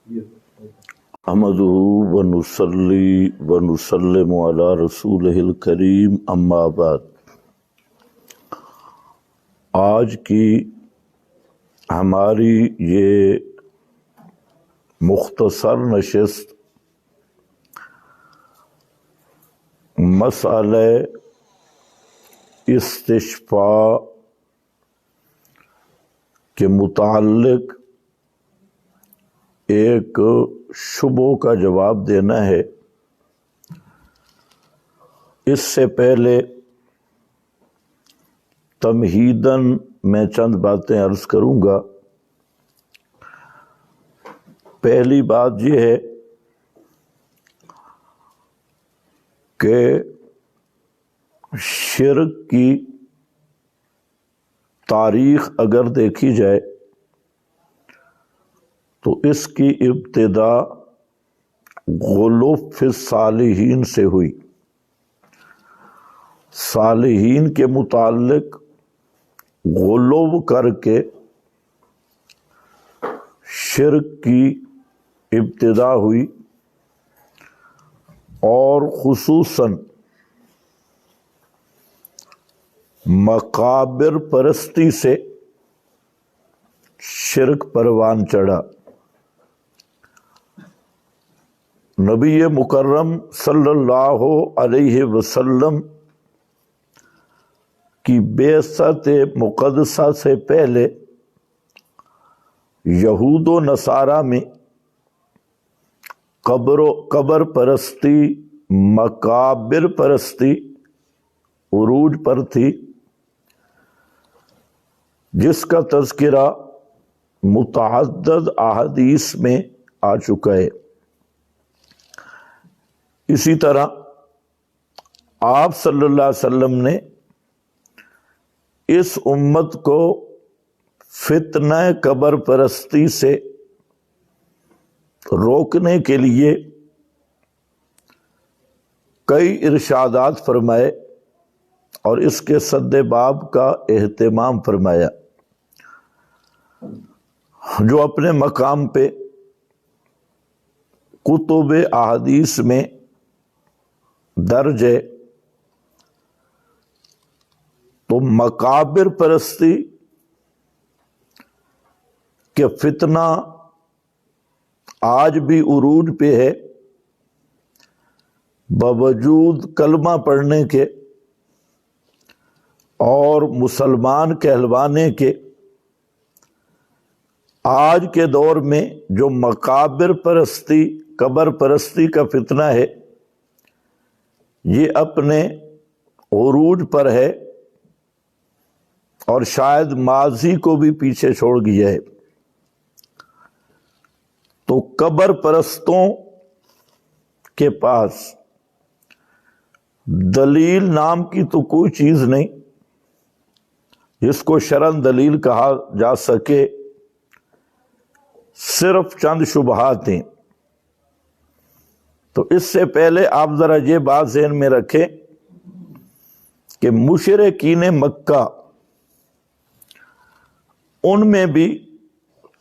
احمدہ ونصلی ونسلم علی رسولہ الکریم اما بعد۔ آج کی ہماری یہ مختصر نشست مسئلہ استشفاء کے متعلق ایک شبہوں کا جواب دینا ہے۔ اس سے پہلے تمہیداً میں چند باتیں عرض کروں گا۔ پہلی بات یہ ہے کہ شرک کی تاریخ اگر دیکھی جائے تو اس کی ابتدا غلو فی الصالحین سے ہوئی۔ صالحین کے متعلق غلو کر کے شرک کی ابتدا ہوئی، اور خصوصاً مقابر پرستی سے شرک پروان چڑھا۔ نبی مکرم صلی اللہ علیہ وسلم کی بعثت مقدسہ سے پہلے یہود و نصارہ میں قبر پرستی، مقابر پرستی عروج پر تھی، جس کا تذکرہ متعدد احادیث میں آ چکا ہے۔ اسی طرح آپ صلی اللہ علیہ وسلم نے اس امت کو فتنہ قبر پرستی سے روکنے کے لیے کئی ارشادات فرمائے اور اس کے سد باب کا اہتمام فرمایا، جو اپنے مقام پہ کتب احادیث میں درج ہے۔ تو مقابر پرستی کے فتنہ آج بھی عروج پہ ہے، باوجود کلمہ پڑھنے کے اور مسلمان کہلوانے کے۔ آج کے دور میں جو مقابر پرستی، قبر پرستی کا فتنہ ہے، یہ اپنے عروج پر ہے اور شاید ماضی کو بھی پیچھے چھوڑ گیا ہے۔ تو قبر پرستوں کے پاس دلیل نام کی تو کوئی چیز نہیں جس کو شرعاً دلیل کہا جا سکے، صرف چند شبہات ہیں۔ تو اس سے پہلے آپ ذرا یہ بات ذہن میں رکھیں کہ مشرکین مکہ، ان میں بھی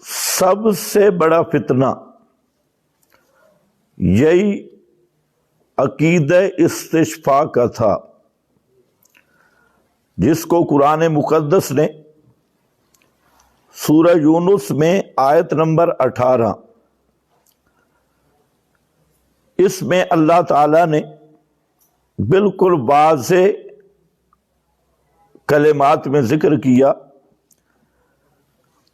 سب سے بڑا فتنہ یہی عقیدہ استشفاء کا تھا، جس کو قرآن مقدس نے سورہ یونس میں آیت نمبر 18، اس میں اللہ تعالیٰ نے بالکل واضح کلمات میں ذکر کیا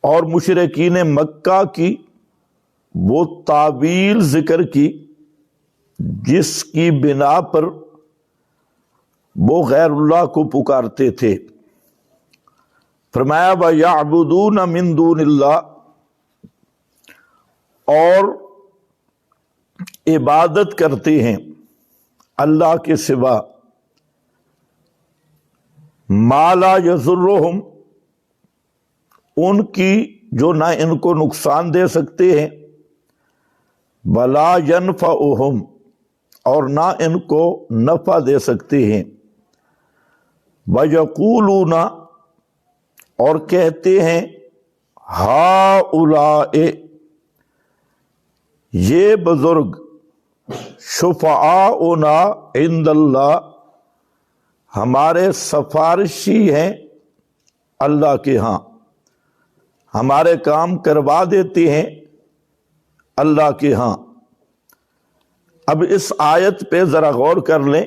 اور مشرکین مکہ کی وہ تعویل ذکر کی جس کی بنا پر وہ غیر اللہ کو پکارتے تھے۔ فرمایا وَيَعْبُدُونَ مِن دُونِ اللَّهِ، اور عبادت کرتے ہیں اللہ کے سوا، مَا لَا يَضُرُّهُمْ، ان کی جو نہ ان کو نقصان دے سکتے ہیں، وَلَا يَنْفَعُهُمْ، اور نہ ان کو نفع دے سکتے ہیں، وَيَقُولُونَ، اور کہتے ہیں ہَؤُلَاءِ، یہ بزرگ شفعاؤنا عند اللہ، ہمارے سفارشی ہیں اللہ کے ہاں، ہمارے کام کروا دیتے ہیں اللہ کے ہاں۔ اب اس آیت پہ ذرا غور کر لیں۔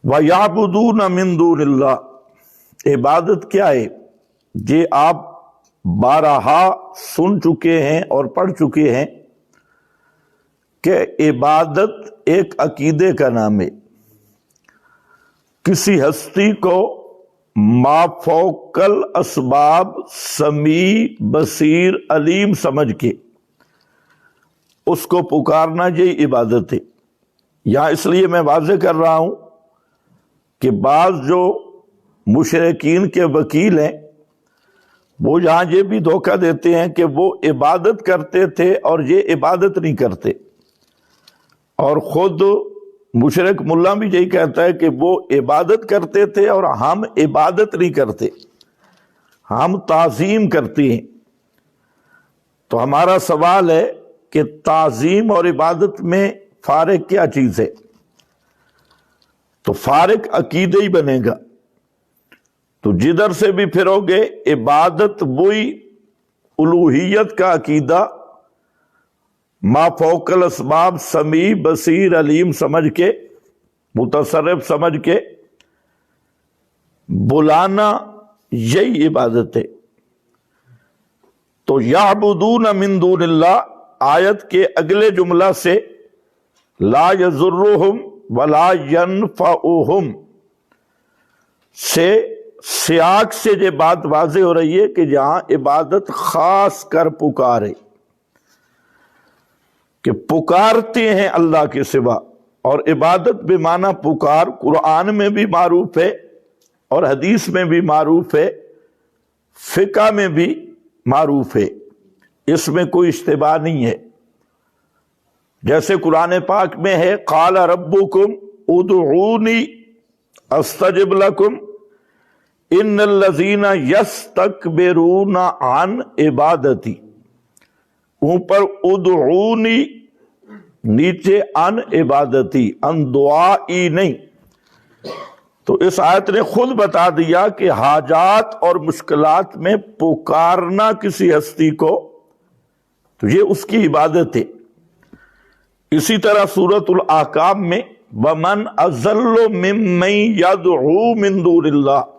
وَيَعْبُدُونَ مِن دُونِ اللَّهِ، عبادت کیا ہے؟ یہ آپ بارہا سن چکے ہیں اور پڑھ چکے ہیں کہ عبادت ایک عقیدے کا نام ہے۔ کسی ہستی کو ما فوق الاسباب سمیع بصیر علیم سمجھ کے اس کو پکارنا، یہ عبادت ہے۔ یہاں اس لیے میں واضح کر رہا ہوں کہ بعض جو مشرکین کے وکیل ہیں وہ یہاں یہ بھی دھوکہ دیتے ہیں کہ وہ عبادت کرتے تھے اور یہ عبادت نہیں کرتے، اور خود مشرک ملا بھی یہی کہتا ہے کہ وہ عبادت کرتے تھے اور ہم عبادت نہیں کرتے، ہم تعظیم کرتے ہیں۔ تو ہمارا سوال ہے کہ تعظیم اور عبادت میں فارق کیا چیز ہے؟ تو فارق عقیدہ ہی بنے گا۔ تو جدھر سے بھی پھرو گے عبادت وہی الوہیت کا عقیدہ، ما فوق الاسباب سمیع بصیر علیم سمجھ کے، متصرف سمجھ کے بلانا، یہی عبادت ہے۔ تو یعبدون من دون اللہ آیت کے اگلے جملہ سے لا یضرہم ولا ینفعہم سے سیاق سے یہ بات واضح ہو رہی ہے کہ جہاں عبادت خاص کر پکارے، کہ پکارتے ہیں اللہ کے سوا۔ اور عبادت بمعنی پکار قرآن میں بھی معروف ہے اور حدیث میں بھی معروف ہے، فقہ میں بھی معروف ہے، اس میں کوئی اشتباہ نہیں ہے۔ جیسے قرآن پاک میں ہے قال ربکم ادعونی استجب لکم ان الذین یستکبرون عن عبادتی، اوپر ادعونی، نیچے ان عبادتی، ان دعائی نہیں۔ تو اس آیت نے خود بتا دیا کہ حاجات اور مشکلات میں پکارنا کسی ہستی کو، تو یہ اس کی عبادت ہے۔ اسی طرح سورۃ الاحقاف میں وَمَنْ أَضَلُّ مِمَّن يَدْعُو مِن دُونِ اللَّهِ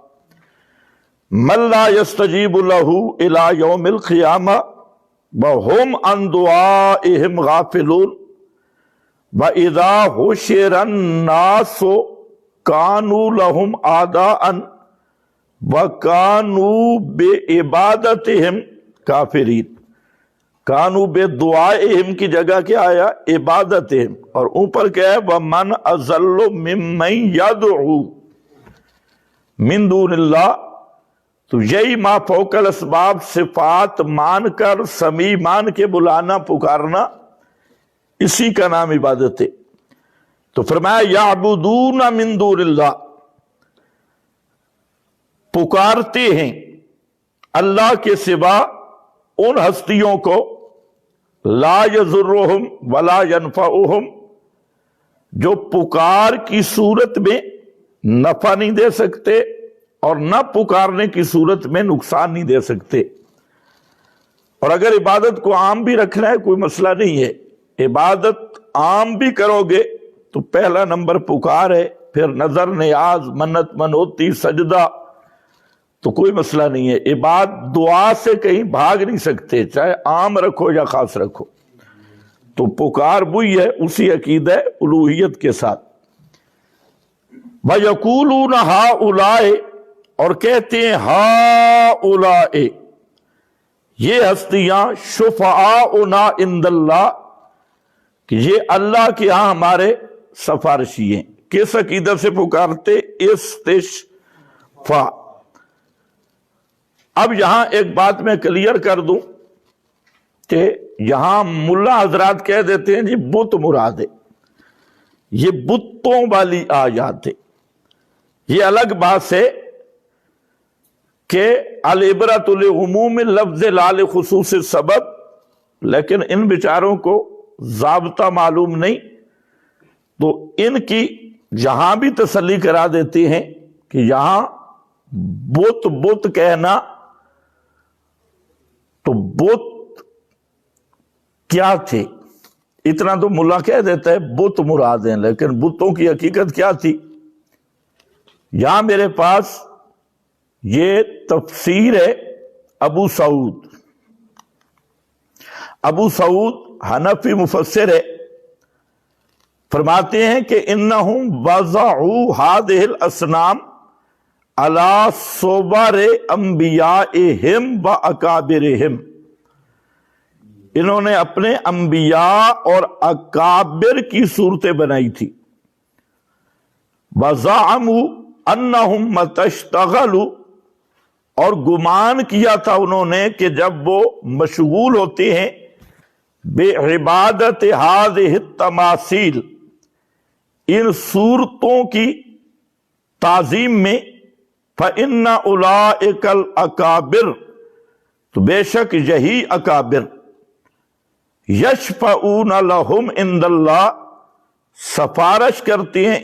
مَن لَّا يَسْتَجِيبُ لَهُ إِلَىٰ يَوْمِ الْقِيَامَةِ وَهُمْ عَن دُعَائِهِمْ غَافِلُونَ وَإِذَا حُشِرَ النَّاسُ كَانُوا لَهُمْ أَعْدَاءً وَكَانُوا بِعِبَادَتِهِمْ كَافِرِينَ۔ کانو بے دعائہم کی جگہ کیا آیا؟ عبادتہم، اور اوپر کیا ہے؟ وَمَنْ أَضَلُّ مِمَّن يَدْعُو مِن دُونِ اللَّهِ۔ تو یہی ما فوق الاسباب صفات مان کر، سمیع مان کے بلانا، پکارنا، اسی کا نام عبادت ہے۔ تو فرمایا یعبدون من دون اللہ، پکارتے ہیں اللہ کے سوا ان ہستیوں کو لا یضرہم ولا ینفعہم، جو پکار کی صورت میں نفع نہیں دے سکتے اور نہ پکارنے کی صورت میں نقصان نہیں دے سکتے۔ اور اگر عبادت کو عام بھی رکھنا ہے کوئی مسئلہ نہیں ہے، عبادت عام بھی کرو گے تو پہلا نمبر پکار ہے، پھر نظر نیاز، منت منوتی، سجدہ، تو کوئی مسئلہ نہیں ہے۔ عبادت دعا سے کہیں بھاگ نہیں سکتے، چاہے عام رکھو یا خاص رکھو۔ تو پکار وہی ہے، اسی عقیدہ الوہیت کے ساتھ۔ وَيَقُولُونَ هَؤُلَاءِ، اور کہتے ہیں هَؤُلَاءِ، یہ ہستیاں شفعاؤنا عند اللہ، کہ یہ اللہ کے ہاں ہمارے سفارشی ہیں۔ کس عقیدہ سے پکارتے؟ استشفاء۔ اب یہاں ایک بات میں کلیئر کر دوں کہ یہاں ملا حضرات کہہ دیتے ہیں جی بت مراد ہے، یہ بتوں والی آیات ہے۔ یہ الگ بات ہے کہ العبرۃ لعموم اللفظ لا لخصوص السبب، لیکن ان بیچاروں کو ضابطہ معلوم نہیں، تو ان کی جہاں بھی تسلی کرا دیتے ہیں کہ یہاں بت بت کہنا، تو بت کیا تھے؟ اتنا تو ملا کہہ دیتا ہے بت مراد ہیں، لیکن بتوں کی حقیقت کیا تھی؟ یہاں میرے پاس یہ تفسیر ہے ابو سعود۔ ابو سعود حنفی مفسر ہے، فرماتے ہیں کہ انہم وضعوا هذه الاصنام علی صور انبیائہم و اکابرہم، انہوں نے اپنے انبیاء اور اکابر کی صورتیں بنائی تھی۔ وزعموا انہم متشتغلوا، اور گمان کیا تھا انہوں نے کہ جب وہ مشغول ہوتے ہیں بعبادت هذه التماثیل، ان صورتوں کی تعظیم میں، فَإِنَّ أُولَئِكَ الْأَكَابِرُ، تو بے شک یہی اکابر، یشفعون لہم عند اللہ، سفارش کرتے ہیں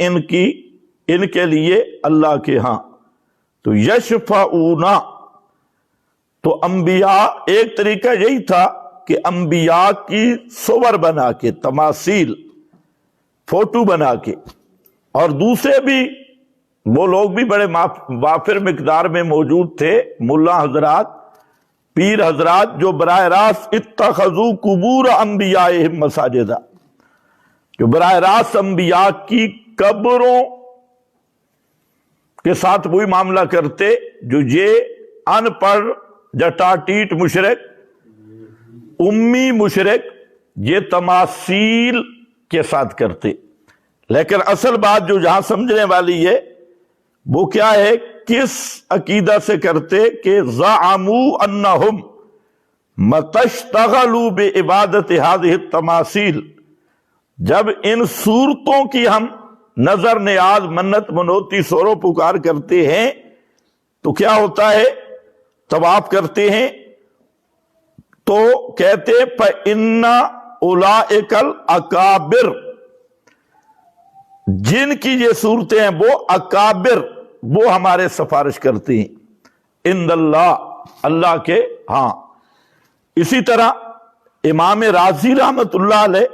ان کے لیے اللہ کے ہاں۔ تو یشفعون، تو انبیاء ایک طریقہ یہی تھا کہ انبیاء کی صور بنا کے، تماثیل، فوٹو بنا کے، اور دوسرے بھی وہ لوگ بھی بڑے وافر مقدار میں موجود تھے، ملا حضرات، پیر حضرات، جو براہ راست اتخذوا قبور انبیائہم مساجدہ، جو براہ راست انبیاء کی قبروں کے ساتھ وہی معاملہ کرتے جو یہ ان پڑھ جٹاٹیٹ مشرک، امی مشرک، یہ تماثیل کے ساتھ کرتے۔ لیکن اصل بات جو جہاں سمجھنے والی ہے وہ کیا ہے، کس عقیدہ سے کرتے کہ زعموا انہم متشتغلوا بعبادت هذه التماثیل، جب ان صورتوں کی ہم نظر نیاز، منت منوتی، سورو پکار کرتے ہیں تو کیا ہوتا ہے؟ طواف کرتے ہیں تو کہتے فَإِنَّ أُولَئِكَ الْأَكَابِرُ، جن کی یہ صورتیں ہیں وہ اکابر، وہ ہمارے سفارش کرتی ہیں عند اللہ، اللہ کے ہاں۔ اسی طرح امام رازی رحمت اللہ علیہ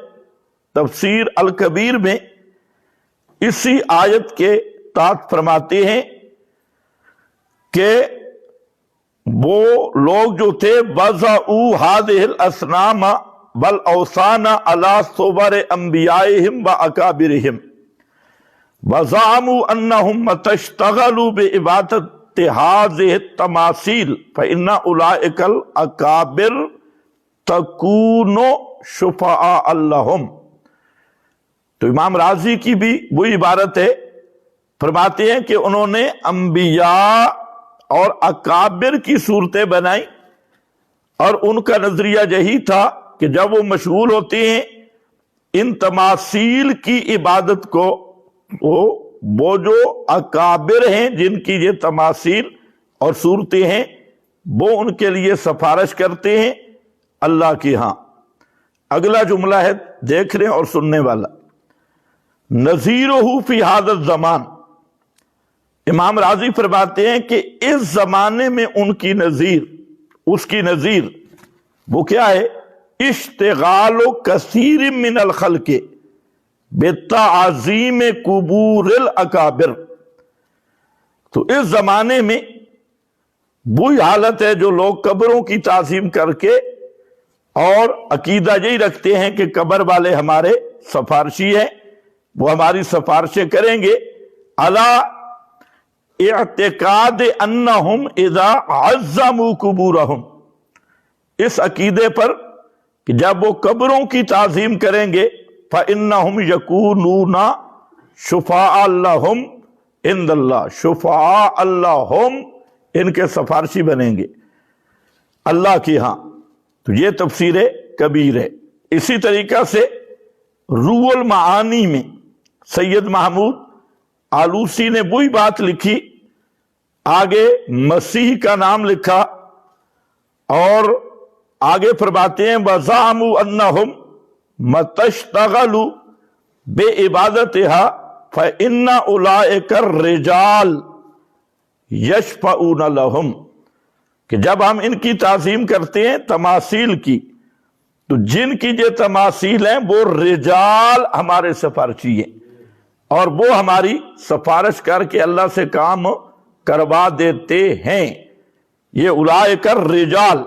تفسیر الکبیر میں اسی آیت کے تحت فرماتے ہیں کہ وہ لوگ جو تھے وضعوا هذه الاصنام والاوثان على صور انبیائہم و اکابرہم وزعموا انہم متشتغلوا بعبادت هذه التماثیل فإن أولئك الأكابر تكون شفعاء لهم۔ تو امام راضی کی بھی وہی عبارت ہے، فرماتے ہیں کہ انہوں نے انبیاء اور اکابر کی صورتیں بنائی، اور ان کا نظریہ یہی تھا کہ جب وہ مشغول ہوتے ہیں ان تماثیل کی عبادت کو، وہ جو اکابر ہیں جن کی یہ تماثیل اور صورتیں ہیں، وہ ان کے لیے سفارش کرتے ہیں اللہ کے ہاں۔ اگلا جملہ ہے، دیکھ رہے اور سننے والا، نذیرہ فی ھذا الزمان، امام راضی فرماتے ہیں کہ اس زمانے میں ان کی نظیر، اس کی نظیر وہ کیا ہے؟ اشتغال کثیر من الخلق بتعظیم قبور الاکابر، تو اس زمانے میں وہی حالت ہے جو لوگ قبروں کی تعظیم کر کے اور عقیدہ یہی رکھتے ہیں کہ قبر والے ہمارے سفارشی ہیں، وہ ہماری سفارشیں کریں گے، علی اعتقاد انہم اذا عظموا قبورہم، اس عقیدے پر کہ جب وہ قبروں کی تعظیم کریں گے فإنہم یکونون شفعاء لہم عند اللہ، شفعاء لہم، ان کے سفارشی بنیں گے اللہ کی ہاں۔ تو یہ تفسیر کبیر ہے۔ اسی طریقہ سے روح المعانی میں سید محمود آلوسی نے وہی بات لکھی، آگے مسیح کا نام لکھا اور آگے فرماتے ہیں وَزَعَمُوا أَنَّهُمْ مَتَشْتَغَلُوا بِعِبَادَتِهَا فَإِنَّ أُولَئِكَ الرِّجَالُ يَشْفَعُونَ لَهُمْ، کہ جب ہم ان کی تعظیم کرتے ہیں تماثیل کی، تو جن کی یہ تماثیل ہیں وہ رجال ہمارے سفارشی ہیں، اور وہ ہماری سفارش کر کے اللہ سے کام کروا دیتے ہیں۔ یہ اولئک الرجال،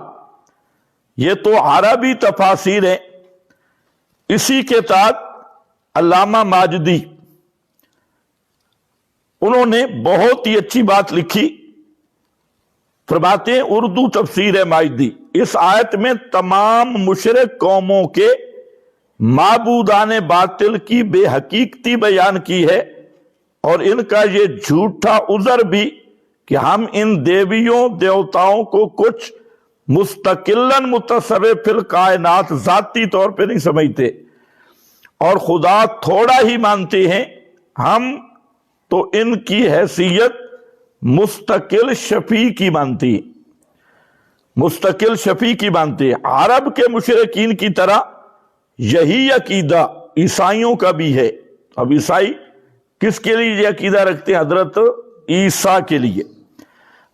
یہ تو عربی تفاسیر ہیں۔ اسی کے تحت علامہ ماجدی انہوں نے بہت ہی اچھی بات لکھی، فرماتے ہیں اردو تفسیر ہے ماجدی، اس آیت میں تمام مشرک قوموں کے معبودان باطل کی بے حقیقتی بیان کی ہے، اور ان کا یہ جھوٹا عذر بھی کہ ہم ان دیویوں دیوتاؤں کو کچھ مستقلاً متصرف فی الکائنات ذاتی طور پہ نہیں سمجھتے، اور خدا تھوڑا ہی مانتے ہیں، ہم تو ان کی حیثیت مستقل شفیع کی مانتی ہے، مستقل شفیع کی مانتے ہیں۔ عرب کے مشرکین کی طرح یہی عقیدہ عیسائیوں کا بھی ہے۔ اب عیسائی کس کے لیے یہ عقیدہ رکھتے ہیں؟ حضرت عیسیٰ کے لیے۔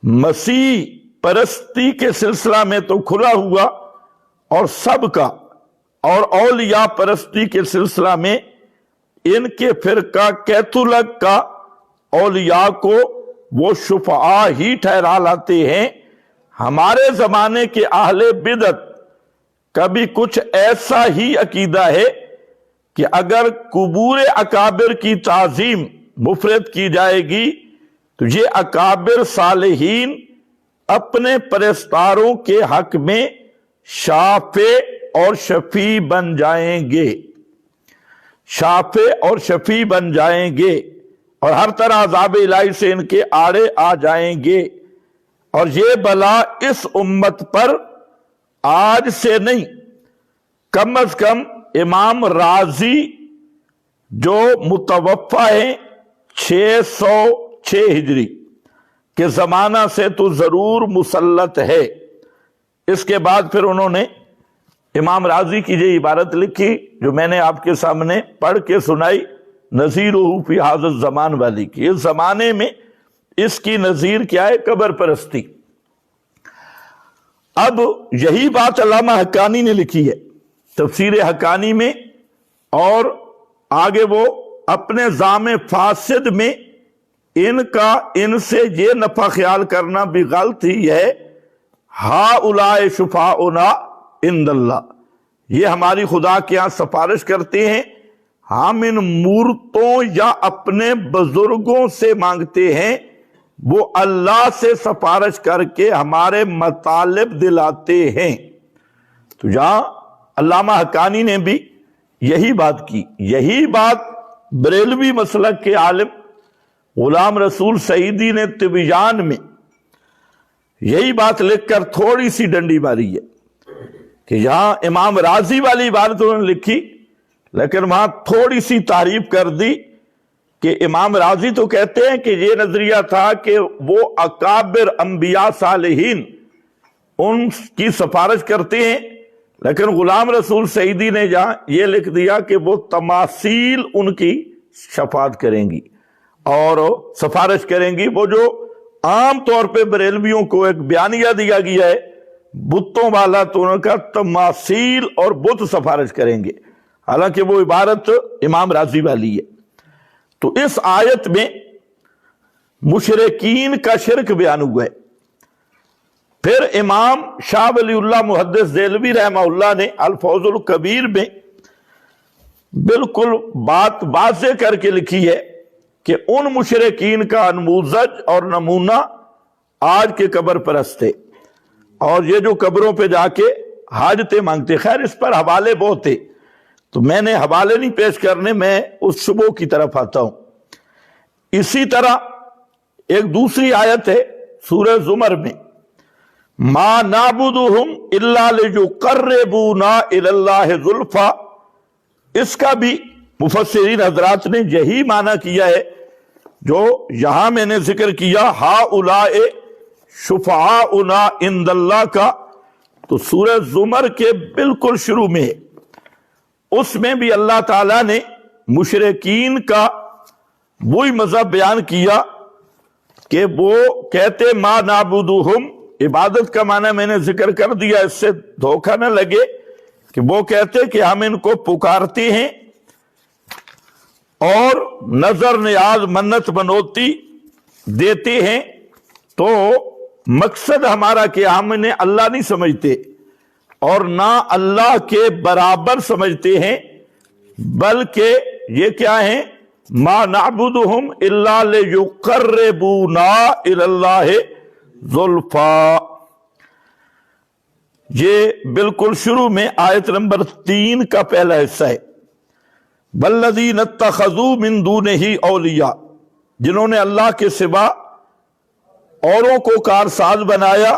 مسیح پرستی کے سلسلہ میں تو کھلا ہوا اور سب کا، اور اولیاء پرستی کے سلسلہ میں ان کے فرقہ کیتھولک کا اولیاء کو وہ شفعاء ہی ٹھہرا لاتے ہیں۔ ہمارے زمانے کے اہل بدعت کا بھی کچھ ایسا ہی عقیدہ ہے کہ اگر قبور اکابر کی تعظیم مفرد کی جائے گی تو یہ اکابر صالحین اپنے پرستاروں کے حق میں شافع اور شفیع بن جائیں گے، شافع اور شفیع بن جائیں گے، اور ہر طرح عذاب الہی سے ان کے آڑے آ جائیں گے۔ اور یہ بلا اس امت پر آج سے نہیں، کم از کم امام رازی جو متوفا ہیں 606 ہجری کے زمانہ سے تو ضرور مسلط ہے۔ اس کے بعد پھر انہوں نے امام رازی کی یہ عبارت لکھی جو میں نے آپ کے سامنے پڑھ کے سنائی، نظیرہ فی ھذا الزمان والی کی۔ اس زمانے میں اس کی نظیر کیا ہے؟ قبر پرستی۔ اب یہی بات علامہ حقانی نے لکھی ہے تفسیر حقانی میں، اور آگے وہ اپنے ذام فاسد میں ان کا ان سے یہ نفع خیال کرنا بھی غلط ہی ہے۔ ہؤلاء شفاؤنا عند اللہ، یہ ہماری خدا کے ہاں سفارش کرتے ہیں، ہم ان مورتوں یا اپنے بزرگوں سے مانگتے ہیں، وہ اللہ سے سفارش کر کے ہمارے مطالب دلاتے ہیں۔ تو یہاں علامہ حقانی نے بھی یہی بات کی۔ یہی بات بریلوی مسلک کے عالم غلام رسول سعیدی نے تبیان میں یہی بات لکھ کر تھوڑی سی ڈنڈی ماری ہے کہ یہاں امام رازی والی عبارت انہوں نے لکھی، لیکن وہاں تھوڑی سی تعریف کر دی کہ امام رازی تو کہتے ہیں کہ یہ نظریہ تھا کہ وہ اکابر انبیاء صالحین ان کی سفارش کرتے ہیں، لیکن غلام رسول سعیدی نے جہاں یہ لکھ دیا کہ وہ تماثیل ان کی شفاعت کریں گی اور سفارش کریں گی۔ وہ جو عام طور پہ بریلویوں کو ایک بیانیہ دیا گیا ہے بتوں والا، تو ان کا تماثیل اور بت سفارش کریں گے، حالانکہ وہ عبارت امام رازی والی ہے۔ تو اس آیت میں مشرکین کا شرک بیان ہوا ہے۔ پھر امام شاہ ولی اللہ محدث دہلوی رحمہ اللہ نے الفوز الکبیر میں بالکل بات واضح کر کے لکھی ہے کہ ان مشرکین کا انموذج اور نمونہ آج کے قبر پرست ہے، اور یہ جو قبروں پہ جا کے حاجتیں مانگتے۔ خیر اس پر حوالے بہت تھے، تو میں نے حوالے نہیں پیش کرنے، میں اس شبہ کی طرف آتا ہوں۔ اسی طرح ایک دوسری آیت ہے سورہ زمر میں، ما نعبدہم الا لیقربونا الی اللہ زلفی، اس کا بھی مفسرین حضرات نے یہی معنی کیا ہے جو یہاں میں نے ذکر کیا، ہؤلاء شفعاؤنا عند اللہ کا۔ تو سورہ زمر کے بالکل شروع میں اس میں بھی اللہ تعالیٰ نے مشرکین کا وہی مذہب بیان کیا کہ وہ کہتے ما نعبدہم، عبادت کا معنی میں نے ذکر کر دیا، اس سے دھوکہ نہ لگے، کہ وہ کہتے کہ ہم ان کو پکارتے ہیں اور نظر نیاز منت منوتی دیتے ہیں، تو مقصد ہمارا کہ ہم انہیں اللہ نہیں سمجھتے اور نہ اللہ کے برابر سمجھتے ہیں، بلکہ یہ کیا ہیں، ما نعبدہم الا لیقربونا الی اللہ زلفا۔ یہ بالکل شروع میں آیت نمبر 3 کا پہلا حصہ ہے، والذین اتخذوا من دونہ اولیاء، جنہوں نے اللہ کے سوا اوروں کو کارساز بنایا،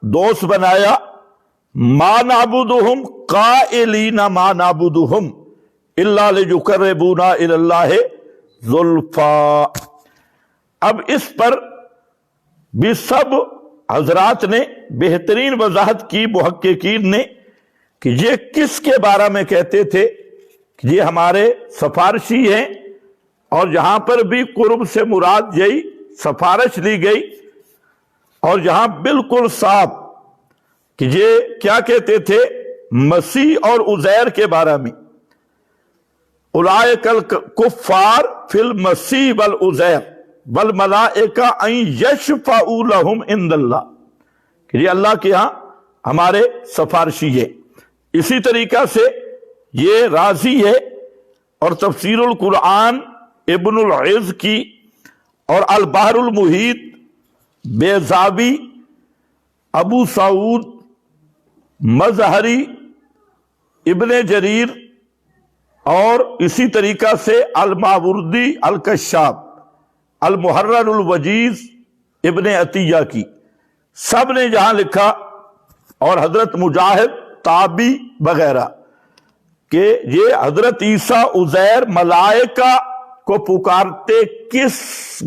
دوست بنایا، ما نعبدہم قائلین ما نعبدہم الا لیقربونا الی اللہ زلفا۔ اب اس پر بھی سب حضرات نے بہترین وضاحت کی، محققین نے، کہ یہ کس کے بارے میں کہتے تھے کہ یہ ہمارے سفارشی ہیں، اور یہاں پر بھی قرب سے مراد یہی سفارش لی گئی، اور یہاں بالکل صاف کہ یہ کیا کہتے تھے مسیح اور عزیر کے بارے میں، اولئک الکفار فی المسیح والعزیر والملائکہ ان یشفعوا لہم عند اللہ، کہ یہ اللہ کے ہاں ہمارے سفارشی ہے۔ اسی طریقہ سے یہ رازی ہے، اور تفسیر القرآن ابن العز کی، اور البحر المحیط بیضاوی، ابو سعود مظہری، ابن جریر، اور اسی طریقہ سے الماوردی الکشاف، المحرر الوجیز ابن عطیہ کی، سب نے جہاں لکھا، اور حضرت مجاہد تابی وغیرہ، کہ یہ حضرت عیسیٰ عزیر ملائکہ کو پکارتے کس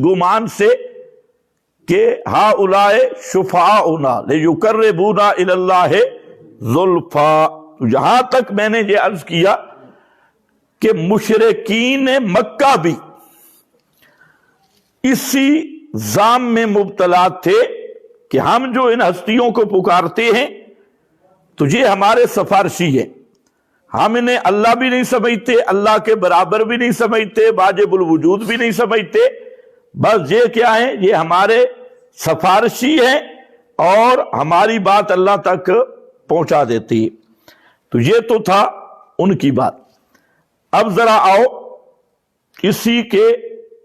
گمان سے، کہ ہؤلاء شفعاؤنا لیقربونا الی اللہ زلفا۔ یہاں تک میں نے یہ عرض کیا کہ مشرکین مکہ بھی اسی ظام میں مبتلا تھے کہ ہم جو ان ہستیوں کو پکارتے ہیں تو یہ ہمارے سفارشی ہیں، ہم انہیں اللہ بھی نہیں سمجھتے، اللہ کے برابر بھی نہیں سمجھتے، واجب الوجود بھی نہیں سمجھتے، بس یہ کیا ہیں، یہ ہمارے سفارشی ہیں اور ہماری بات اللہ تک پہنچا دیتی ہے۔ تو یہ تو تھا ان کی بات۔ اب ذرا آؤ اسی کے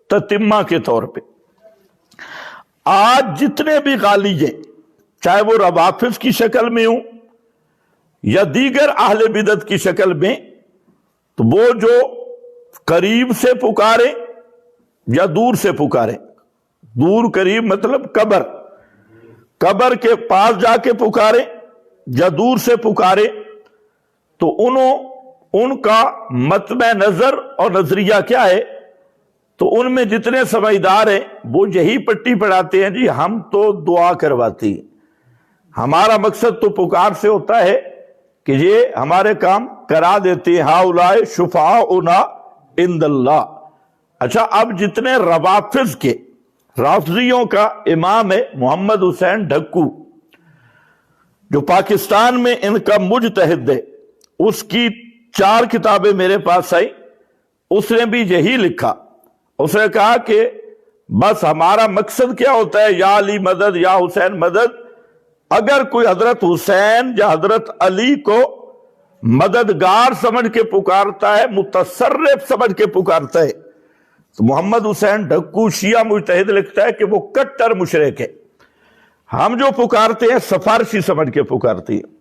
تتمہ کے طور پہ، آج جتنے بھی غالی ہیں، چاہے وہ روافظ کی شکل میں ہوں یا دیگر اہل بدعت کی شکل میں، تو وہ جو قریب سے پکارے یا دور سے پکارے، دور قریب مطلب قبر کے پاس جا کے پکارے یا دور سے پکارے، تو ان کا مطمع نظر اور نظریہ کیا ہے، تو ان میں جتنے سمجھدار ہیں وہ یہی پٹی پڑھاتے ہیں، جی ہم تو دعا کرواتے ہیں، ہمارا مقصد تو پکار سے ہوتا ہے کہ یہ ہمارے کام کرا دیتے ہیں، ہؤلاء شفعاؤنا عند اللہ۔ اچھا، اب جتنے روافظ کے، رافضیوں کا امام ہے محمد حسین ڈھکو، جو پاکستان میں ان کا مجتہد ہے، اس کی 4 کتابیں میرے پاس آئی، اس نے بھی یہی لکھا، اس نے کہا کہ بس ہمارا مقصد کیا ہوتا ہے، یا علی مدد یا حسین مدد، اگر کوئی حضرت حسین یا حضرت علی کو مددگار سمجھ کے پکارتا ہے، متصرف سمجھ کے پکارتا ہے، تو محمد حسین ڈھکو شیعہ مجتہد لکھتا ہے کہ وہ کٹر مشرک ہے۔ ہم جو پکارتے ہیں سفارشی سمجھ کے پکارتے ہیں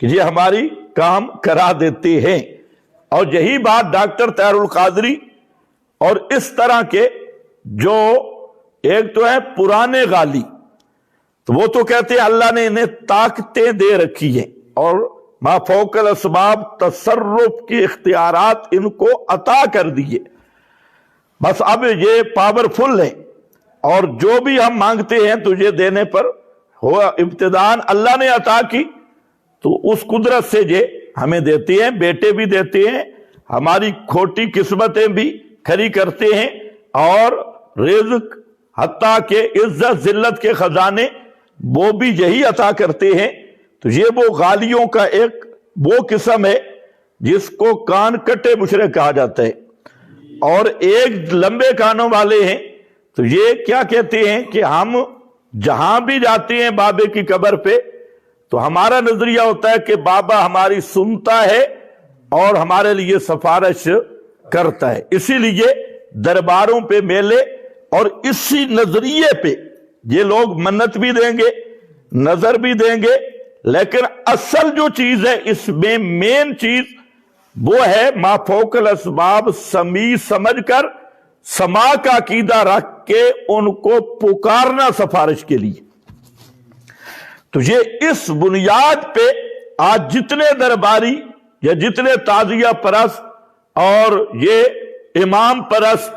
کہ یہ ہماری کام کرا دیتے ہیں، اور یہی بات ڈاکٹر طاہر القادری اور اس طرح کے جو ایک تو ہے پرانے غالی، تو وہ تو کہتے ہیں اللہ نے انہیں طاقتیں دے رکھی ہیں اور ما فوق الاسباب تصرف کے اختیارات ان کو عطا کر دیے، بس اب یہ پاورفل ہے، اور جو بھی ہم مانگتے ہیں تو یہ دینے پر ہوا، ابتداءً اللہ نے عطا کی، تو اس قدرت سے یہ ہمیں دیتے ہیں، بیٹے بھی دیتے ہیں، ہماری کھوٹی قسمتیں بھی کھری کرتے ہیں، اور رزق حتیٰ کہ عزت ذلت کے خزانے وہ بھی یہی عطا کرتے ہیں۔ تو یہ وہ غالیوں کا ایک وہ قسم ہے جس کو کان کٹے مشرک کہا جاتا ہے، اور ایک لمبے کانوں والے ہیں۔ تو یہ کیا کہتے ہیں کہ ہم جہاں بھی جاتے ہیں بابے کی قبر پہ تو ہمارا نظریہ ہوتا ہے کہ بابا ہماری سنتا ہے اور ہمارے لیے سفارش کرتا ہے، اسی لیے درباروں پہ میلے اور اسی نظریے پہ یہ لوگ منت بھی دیں گے، نظر بھی دیں گے، لیکن اصل جو چیز ہے اس میں مین چیز وہ ہے ما فوق الاسباب، سمیع سمجھ کر سما کا عقیدہ رکھ کے ان کو پکارنا سفارش کے لیے۔ تو یہ اس بنیاد پہ آج جتنے درباری یا جتنے تعزیہ پرست اور یہ امام پرست،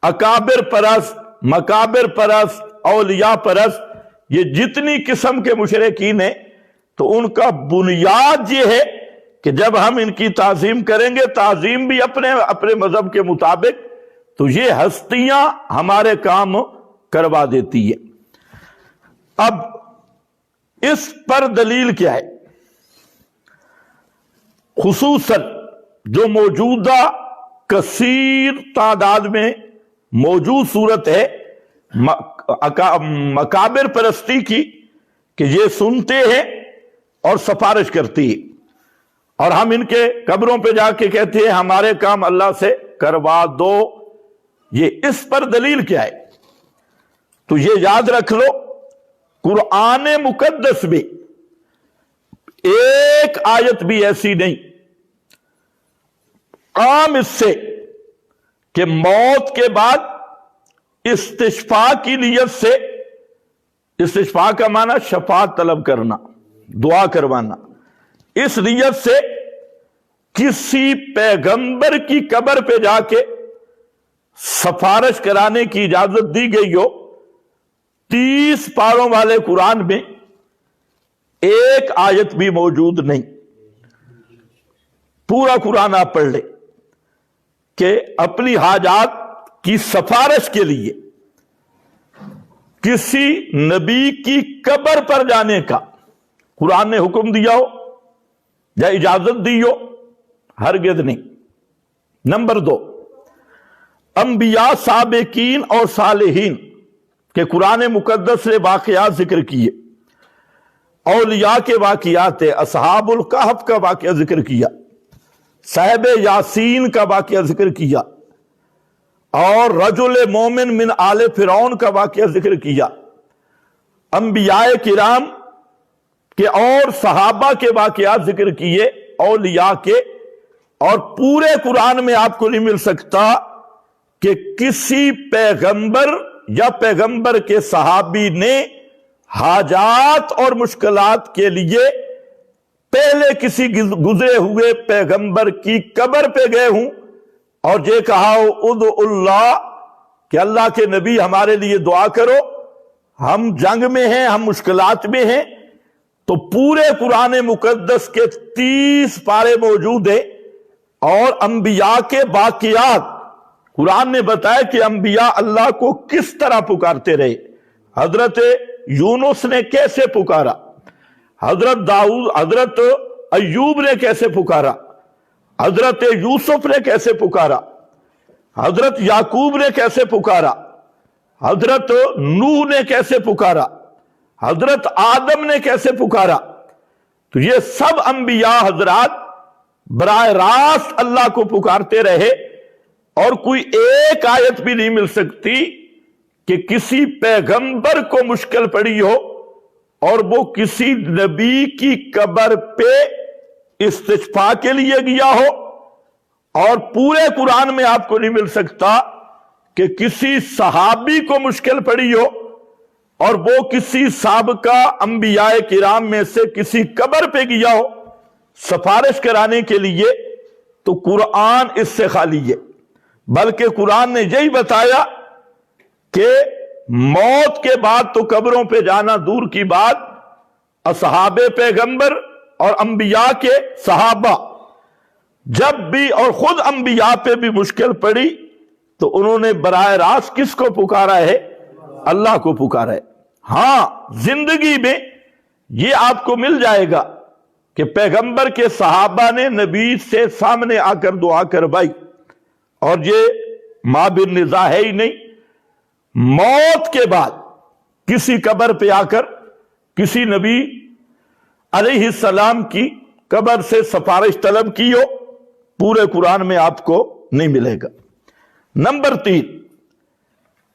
اکابر پرست، مکابر پرست، اولیاء پرست، یہ جتنی قسم کے مشرکین ہیں، تو ان کا بنیاد یہ ہے کہ جب ہم ان کی تعظیم کریں گے، تعظیم بھی اپنے مذہب کے مطابق، تو یہ ہستیاں ہمارے کام کروا دیتی ہے۔ اب اس پر دلیل کیا ہے؟ خصوصاً جو موجودہ کثیر تعداد میں موجود صورت ہے مکابر پرستی کی، کہ یہ سنتے ہیں اور سفارش کرتی ہے، اور ہم ان کے قبروں پہ جا کے کہتے ہیں ہمارے کام اللہ سے کروا دو۔ یہ اس پر دلیل کیا ہے؟ تو یہ یاد رکھ لو، قرآن مقدس میں ایک آیت بھی ایسی نہیں عام اس سے کہ موت کے بعد استشفاء کی نیت سے، استشفاء کا معنی شفاعت طلب کرنا، دعا کروانا، اس نیت سے کسی پیغمبر کی قبر پہ جا کے سفارش کرانے کی اجازت دی گئی ہو۔ 30 پاروں والے قرآن میں ایک آیت بھی موجود نہیں۔ پورا قرآن آپ پڑھ لیں کہ اپنی حاجات کی سفارش کے لیے کسی نبی کی قبر پر جانے کا قرآن نے حکم دیا ہو یا اجازت دی ہو، ہرگز نہیں۔ نمبر 2، انبیاء سابقین اور صالحین کہ قرآن مقدس نے واقعات ذکر کیے، اولیاء کے واقعات، اصحاب الکہف کا واقعہ ذکر کیا، صاحب یاسین کا واقعہ ذکر کیا، اور رجل مومن من آل فرعون کا واقعہ ذکر کیا، انبیاء کرام کے اور صحابہ کے واقعات ذکر کیے، اولیاء کے، اور پورے قرآن میں آپ کو نہیں مل سکتا کہ کسی پیغمبر یا پیغمبر کے صحابی نے حاجات اور مشکلات کے لیے پہلے کسی گزرے ہوئے پیغمبر کی قبر پہ گئے ہوں اور یہ کہا ہو ادعو اللہ کہ اللہ کے نبی ہمارے لیے دعا کرو، ہم جنگ میں ہیں، ہم مشکلات میں ہیں۔ تو پورے قرآن مقدس کے 30 پارے موجود ہیں، اور انبیاء کے واقعات قرآن نے بتایا کہ انبیاء اللہ کو کس طرح پکارتے رہے۔ حضرت یونس نے کیسے پکارا، حضرت ایوب نے کیسے پکارا، حضرت یوسف نے کیسے پکارا، حضرت یعقوب نے کیسے پکارا، حضرت نوح نے کیسے پکارا، حضرت آدم نے کیسے پکارا۔ تو یہ سب انبیاء حضرات براہ راست اللہ کو پکارتے رہے، اور کوئی ایک آیت بھی نہیں مل سکتی کہ کسی پیغمبر کو مشکل پڑی ہو اور وہ کسی نبی کی قبر پہ استشفاء کے لیے گیا ہو، اور پورے قرآن میں آپ کو نہیں مل سکتا کہ کسی صحابی کو مشکل پڑی ہو اور وہ کسی سابقہ انبیاء کرام میں سے کسی قبر پہ گیا ہو سفارش کرانے کے لیے۔ تو قرآن اس سے خالی ہے، بلکہ قرآن نے یہی بتایا کہ موت کے بعد تو قبروں پہ جانا دور کی بات، اصحاب پیغمبر اور انبیاء کے صحابہ جب بھی اور خود انبیاء پہ بھی مشکل پڑی تو انہوں نے براہ راست کس کو پکارا ہے؟ اللہ کو پکارا ہے۔ ہاں زندگی میں یہ آپ کو مل جائے گا کہ پیغمبر کے صحابہ نے نبی سے سامنے آ کر دعا کروائی، اور یہ مابر نزاع ہے ہی نہیں۔ موت کے بعد کسی قبر پہ آ کر کسی نبی علیہ السلام کی قبر سے سفارش طلب کی ہو، پورے قرآن میں آپ کو نہیں ملے گا۔ نمبر 3،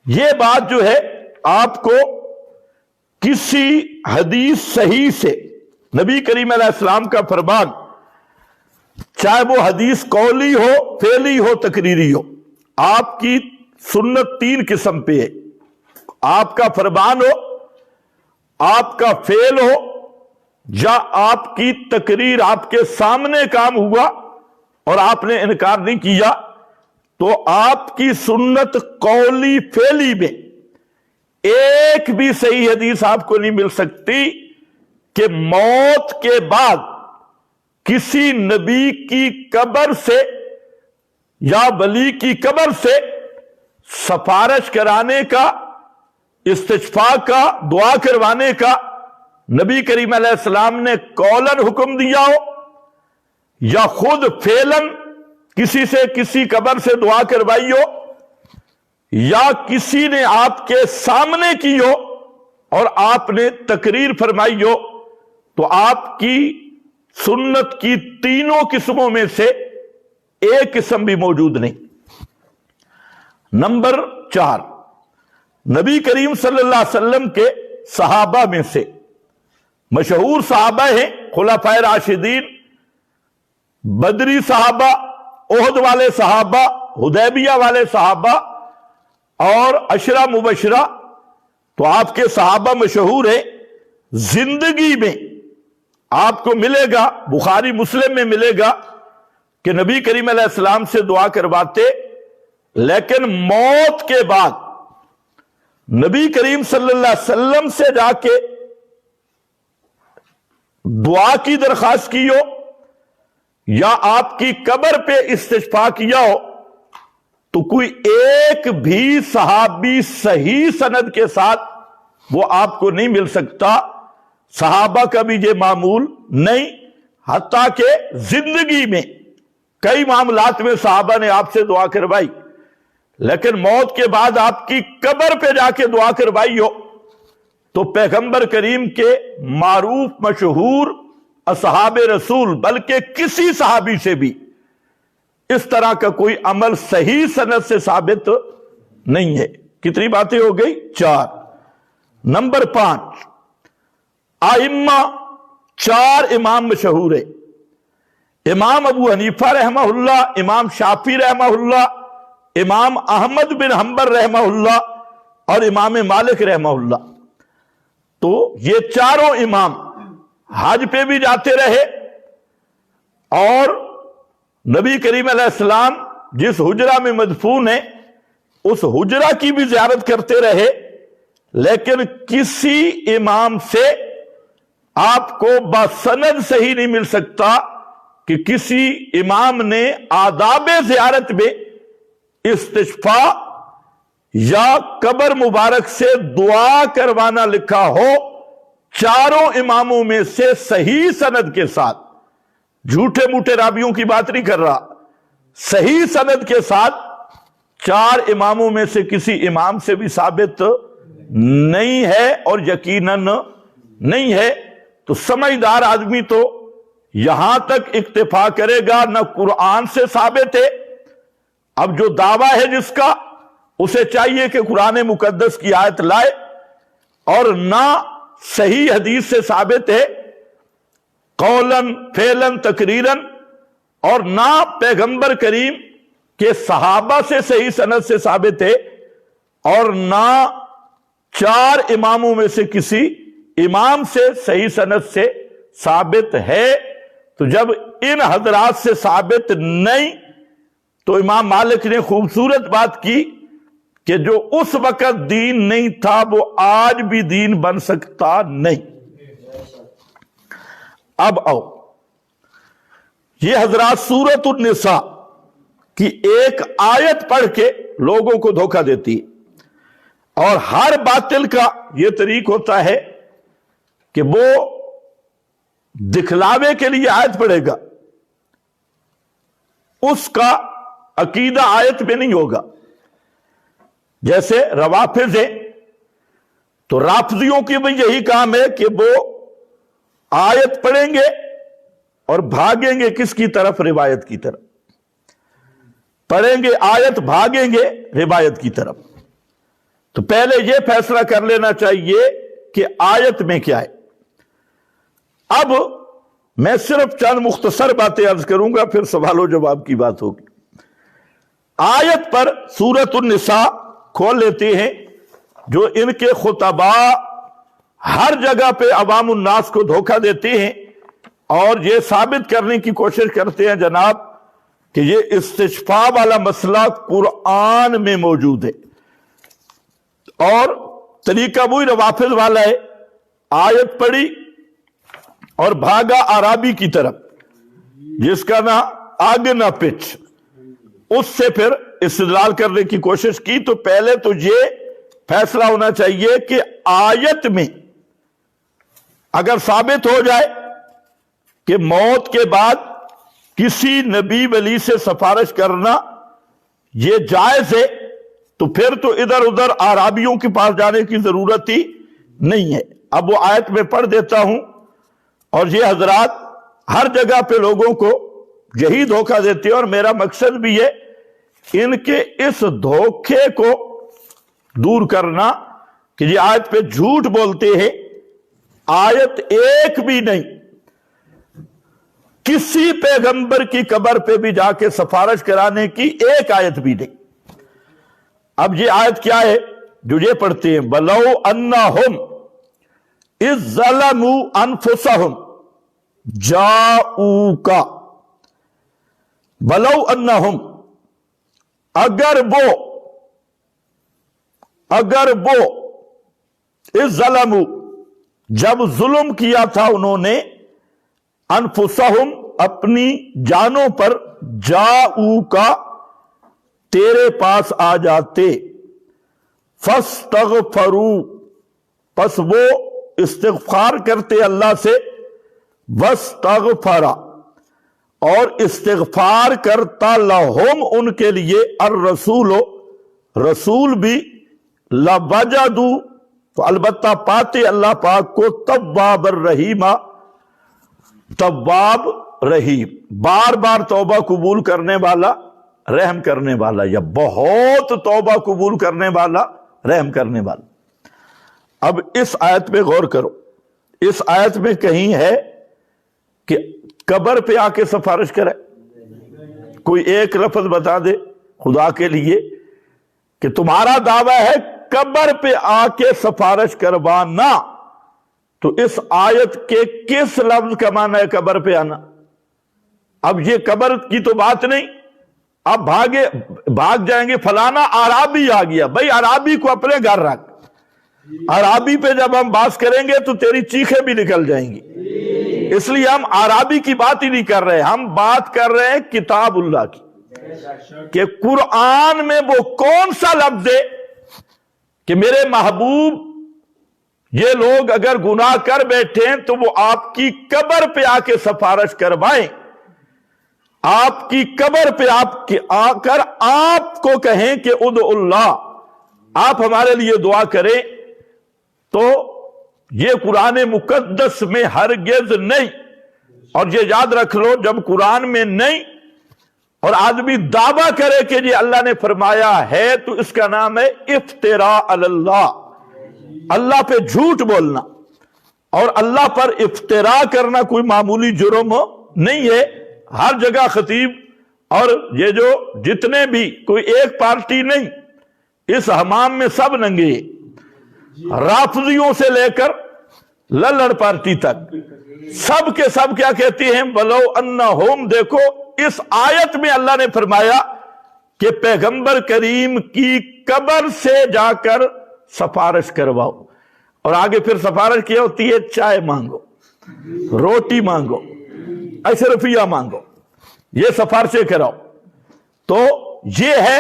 یہ بات جو ہے آپ کو کسی حدیث صحیح سے نبی کریم علیہ السلام کا فرمان، چاہے وہ حدیث قولی ہو، فعلی ہو، تقریری ہو، آپ کی سنت 3 قسم پہ ہے۔ آپ کا فرمان ہو، آپ کا فعل ہو، یا آپ کی تقریر آپ کے سامنے کام ہوا اور آپ نے انکار نہیں کیا، تو آپ کی سنت قولی فعلی میں ایک بھی صحیح حدیث آپ کو نہیں مل سکتی کہ موت کے بعد کسی نبی کی قبر سے یا ولی کی قبر سے سفارش کرانے کا، استشفاء کا، دعا کروانے کا نبی کریم علیہ السلام نے قولاً حکم دیا ہو، یا خود فعلاً کسی سے کسی قبر سے دعا کروائی ہو، یا کسی نے آپ کے سامنے کی ہو اور آپ نے تقریر فرمائی ہو، تو آپ کی سنت کی تینوں قسموں میں سے ایک قسم بھی موجود نہیں۔ نمبر 4، نبی کریم صلی اللہ علیہ وسلم کے صحابہ میں سے مشہور صحابہ ہیں خلفائے راشدین، بدری صحابہ، احد والے صحابہ، حدیبیہ والے صحابہ اور عشرہ مبشرہ۔ تو آپ کے صحابہ مشہور ہیں۔ زندگی میں آپ کو ملے گا، بخاری مسلم میں ملے گا کہ نبی کریم علیہ السلام سے دعا کرواتے، لیکن موت کے بعد نبی کریم صلی اللہ علیہ وسلم سے جا کے دعا کی درخواست کی ہو، یا آپ کی قبر پہ استشفاء کیا ہو، تو کوئی ایک بھی صحابی صحیح سند کے ساتھ وہ آپ کو نہیں مل سکتا۔ صحابہ کا بھی یہ معمول نہیں، حتیٰ کہ زندگی میں کئی معاملات میں صحابہ نے آپ سے دعا کروائی، لیکن موت کے بعد آپ کی قبر پہ جا کے دعا کروائی ہو تو پیغمبر کریم کے معروف مشہور اصحاب رسول، بلکہ کسی صحابی سے بھی اس طرح کا کوئی عمل صحیح سند سے ثابت نہیں ہے۔ کتنی باتیں ہو گئی؟ 4۔ نمبر 5، ائمہ 4 امام مشہور ہے۔ امام ابو حنیفہ رحمہ اللہ، امام شافعی رحمہ اللہ، امام احمد بن حنبل رحمہ اللہ اور امام مالک رحمہ اللہ۔ تو یہ چاروں امام حج پہ بھی جاتے رہے، اور نبی کریم علیہ السلام جس حجرہ میں مدفون ہے اس حجرہ کی بھی زیارت کرتے رہے، لیکن کسی امام سے آپ کو بسند صحیح نہیں مل سکتا کہ کسی امام نے آداب زیارت میں استشفاء یا قبر مبارک سے دعا کروانا لکھا ہو۔ چاروں اماموں میں سے صحیح سند کے ساتھ، جھوٹے موٹے راویوں کی بات نہیں کر رہا، صحیح سند کے ساتھ 4 اماموں میں سے کسی امام سے بھی ثابت نہیں ہے، اور یقیناً نہیں ہے۔ تو سمجھدار آدمی تو یہاں تک اکتفا کرے گا، نہ قرآن سے ثابت ہے۔ اب جو دعویٰ ہے جس کا، اسے چاہیے کہ قرآن مقدس کی آیت لائے، اور نہ صحیح حدیث سے ثابت ہے قولاً فعلاً تقریراً، اور نہ پیغمبر کریم کے صحابہ سے صحیح سند سے ثابت ہے، اور نہ 4 اماموں میں سے کسی امام سے صحیح سند سے ثابت ہے۔ تو جب ان حضرات سے ثابت نہیں، تو امام مالک نے خوبصورت بات کی کہ جو اس وقت دین نہیں تھا وہ آج بھی دین بن سکتا نہیں۔ اب آؤ یہ حضرات سورۃ النساء کی ایک آیت پڑھ کے لوگوں کو دھوکہ دیتی ہے، اور ہر باطل کا یہ طریق ہوتا ہے کہ وہ دکھلاوے کے لیے آیت پڑھے گا، اس کا عقیدہ آیت میں نہیں ہوگا۔ جیسے روافض ہیں تو رافضیوں کی بھی یہی کام ہے کہ وہ آیت پڑھیں گے اور بھاگیں گے کس کی طرف؟ روایت کی طرف۔ پڑھیں گے آیت، بھاگیں گے روایت کی طرف۔ تو پہلے یہ فیصلہ کر لینا چاہیے کہ آیت میں کیا ہے۔ اب میں صرف چند مختصر باتیں عرض کروں گا، پھر سوال و جواب کی بات ہوگی۔ آیت پر سورۃ النساء کھول لیتے ہیں، جو ان کے خطباء ہر جگہ پہ عوام الناس کو دھوکہ دیتے ہیں اور یہ ثابت کرنے کی کوشش کرتے ہیں جناب کہ یہ استشفاء والا مسئلہ قرآن میں موجود ہے، اور طریقہ وہی روافض والا ہے، آیت پڑھی اور بھاگا عرابی کی طرف، جس کا نہ آگے نہ پچھ، اس سے پھر استدلال کرنے کی کوشش کی۔ تو پہلے تو یہ فیصلہ ہونا چاہیے کہ آیت میں اگر ثابت ہو جائے کہ موت کے بعد کسی نبی ولی سے سفارش کرنا یہ جائز ہے، تو پھر تو ادھر ادھر اعرابیوں کے پاس جانے کی ضرورت ہی نہیں ہے۔ اب وہ آیت میں پڑھ دیتا ہوں، اور یہ حضرات ہر جگہ پہ لوگوں کو یہی دھوکہ دیتے ہیں، اور میرا مقصد بھی ہے ان کے اس دھوکے کو دور کرنا کہ یہ آیت پہ جھوٹ بولتے ہیں۔ آیت ایک بھی نہیں، کسی پیغمبر کی قبر پہ بھی جا کے سفارش کرانے کی ایک آیت بھی نہیں۔ اب یہ آیت کیا ہے جو یہ پڑھتے ہیں؟ وَلَوْ أَنَّهُمْ إِذْ ظَلَمُوا أَنفُسَهُمْ جَاءُوكَ، وَلَوْ أَنَّهُمْ، اگر وہ اِذْ ظَلَمُوا، جب ظلم کیا تھا انہوں نے، انفسہم، اپنی جانوں پر، جاؤکا، تیرے پاس آ جاتے، فاستغفروا، پس وہ استغفار کرتے اللہ سے، واستغفر، اور استغفار کرتا لہم، ان کے لیے، الرسول، رسول بھی، لوجدوا، تو البتہ پاتے اللہ پاک کو، تواب الرحیم، تواب رحیم، بار بار توبہ قبول کرنے والا، رحم کرنے والا، یا بہت توبہ قبول کرنے والا، رحم کرنے والا۔ اب اس آیت پہ غور کرو، اس آیت میں کہیں ہے کہ قبر پہ آ کے سفارش کرے؟ کوئی ایک لفظ بتا دے خدا کے لیے کہ تمہارا دعویٰ ہے قبر پہ آ کے سفارش کروانا، تو اس آیت کے کس لفظ کا معنی ہے قبر پہ آنا؟ اب یہ قبر کی تو بات نہیں، اب بھاگ جائیں گے، فلانا اعرابی آ گیا، بھائی اعرابی کو اپنے گھر رکھ، اعرابی پہ جب ہم بات کریں گے تو تیری چیخیں بھی نکل جائیں گی، اس لیے ہم اعرابی کی بات ہی نہیں کر رہے، ہم بات کر رہے ہیں کتاب اللہ کی، کہ قرآن میں وہ کون سا لفظ ہے کہ میرے محبوب یہ لوگ اگر گناہ کر بیٹھے ہیں تو وہ آپ کی قبر پہ آ کے سفارش کروائیں، آپ کی قبر پہ آ کر آپ کو کہیں کہ ادعو اللہ، آپ ہمارے لیے دعا کریں، تو یہ قرآن مقدس میں ہرگز نہیں۔ اور یہ یاد رکھ لو، جب قرآن میں نہیں اور آدمی دعویٰ کرے کہ یہ اللہ نے فرمایا ہے، تو اس کا نام ہے افتراء علی اللہ، اللہ پہ جھوٹ بولنا، اور اللہ پر افتراء کرنا کوئی معمولی جرم نہیں ہے۔ ہر جگہ خطیب اور یہ جو جتنے بھی، کوئی ایک پارٹی نہیں، اس حمام میں سب ننگے، رافضیوں سے لے کر للڑ پارٹی تک، سب کے سب کیا کہتے ہیں؟ وَلَوْ أَنَّهُمْ، دیکھو اس آیت میں اللہ نے فرمایا کہ پیغمبر کریم کی قبر سے جا کر سفارش کرواؤ، اور آگے پھر سفارش کیا ہوتی ہے؟ چائے مانگو، روٹی مانگو، اشرفیہ مانگو، یہ سفارشیں کراؤ. تو یہ ہے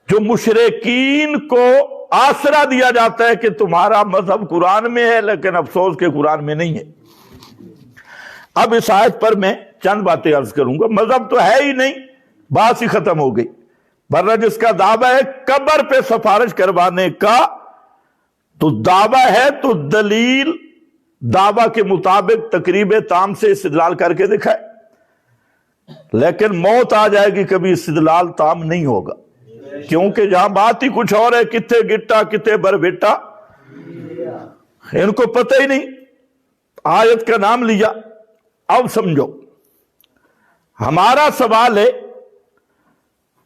جو مشرکین کو آسرا دیا جاتا ہے کہ تمہارا مذہب قرآن میں ہے، لیکن افسوس کہ قرآن میں نہیں ہے. اب اس آیت پر میں چند باتیں عرض کروں گا. مذہب تو ہے ہی نہیں، بات ہی ختم ہو گئی. ورنہ جس کا دعویٰ ہے قبر پہ سفارش کروانے کا تو دعویٰ ہے تو دلیل دعویٰ کے مطابق تقریب تام سے استدلال کر کے دکھائے. لیکن موت آ جائے گی کبھی استدلال تام نہیں ہوگا، کیونکہ جہاں بات ہی کچھ اور ہے. کتے گٹا کتے بر بیٹا، ان کو پتہ ہی نہیں. آیت کا نام لیا. اب سمجھو، ہمارا سوال ہے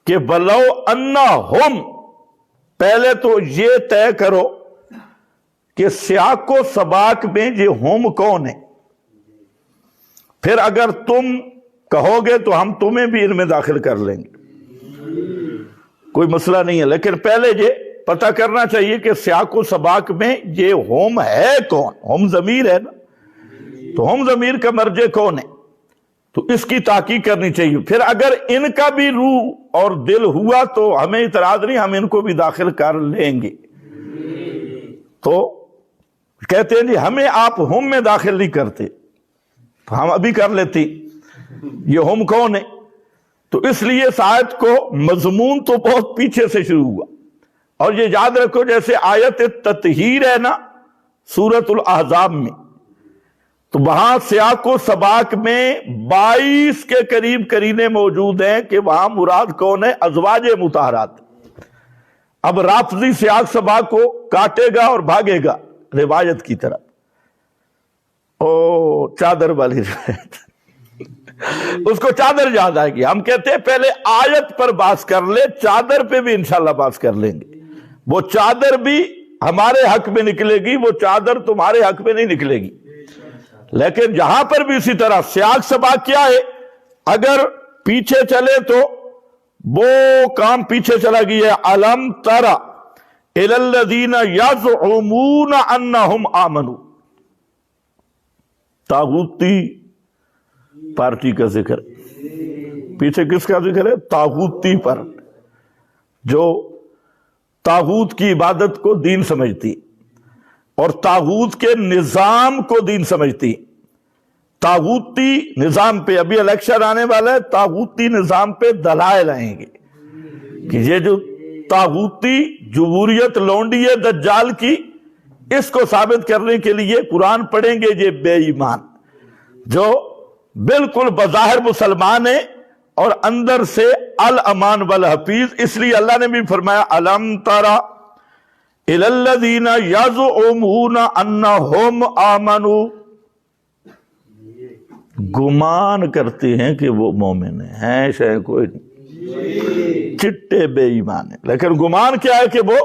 کہ بلو انا ہم، پہلے تو یہ طے کرو کہ سیاق و سباق میں یہ ہم کون ہے. پھر اگر تم کہو گے تو ہم تمہیں بھی ان میں داخل کر لیں گے، کوئی مسئلہ نہیں ہے. لیکن پہلے یہ پتہ کرنا چاہیے کہ سیاق و سباق میں یہ ہم ہے کون. ہم ضمیر ہے نا، تو ہم ضمیر کا مرجع کون ہے، تو اس کی تحقیق کرنی چاہیے. پھر اگر ان کا بھی روح اور دل ہوا تو ہمیں اعتراض نہیں، ہم ان کو بھی داخل کر لیں گے. تو کہتے ہیں جی ہمیں آپ ہم میں داخل نہیں کرتے، تو ہم ابھی کر لیتے. یہ ہم کون ہے؟ تو اس لیے اس آیت کو مضمون تو بہت پیچھے سے شروع ہوا. اور یہ یاد رکھو جیسے آیت تطہیر ہے نا سورۃ الاحزاب میں، تو وہاں سیاق و سباق میں 22 کے قریب قرینے موجود ہیں کہ وہاں مراد کون ہے؟ ازواج مطہرات. اب رافضی سیاق سباق کو کاٹے گا اور بھاگے گا روایت کی طرف. او چادر والی روایت اس کو چادر یاد آئے گی. ہم کہتے ہیں پہلے آیت پر بات کر لے، چادر پہ بھی انشاءاللہ بات کر لیں گے. وہ چادر بھی ہمارے حق میں نکلے گی، وہ چادر تمہارے حق میں نہیں نکلے گی. لیکن جہاں پر بھی اسی طرح سیاق سباق کیا ہے، اگر پیچھے چلے تو وہ کام پیچھے چلا گیا ہے. الم تر الی الذین یزعمون انہم آمنوا، طاغوتی پارٹی کا ذکر. پیچھے کس کا ذکر ہے؟ طاغوتی پر، جو طاغوت کی عبادت کو دین سمجھتی اور طاغوت کے نظام کو دین سمجھتی. طاغوتی نظام پہ ابھی الیکشن آنے والا ہے، طاغوتی نظام پہ دلائل آئیں گے کہ یہ جو طاغوتی جمہوریت لونڈی ہے دجال کی، اس کو ثابت کرنے کے لیے قرآن پڑھیں گے یہ بے ایمان جو بالکل بظاہر مسلمان ہے اور اندر سے الامان والحفیظ. اس لیے اللہ نے بھی فرمایا الم ترى الی الذین یزعمون انہم آمنوا، گمان کرتے ہیں کہ وہ مومن ہیں شاید کوئی نہیں، چٹے بے ایمان ہیں. لیکن گمان کیا ہے کہ وہ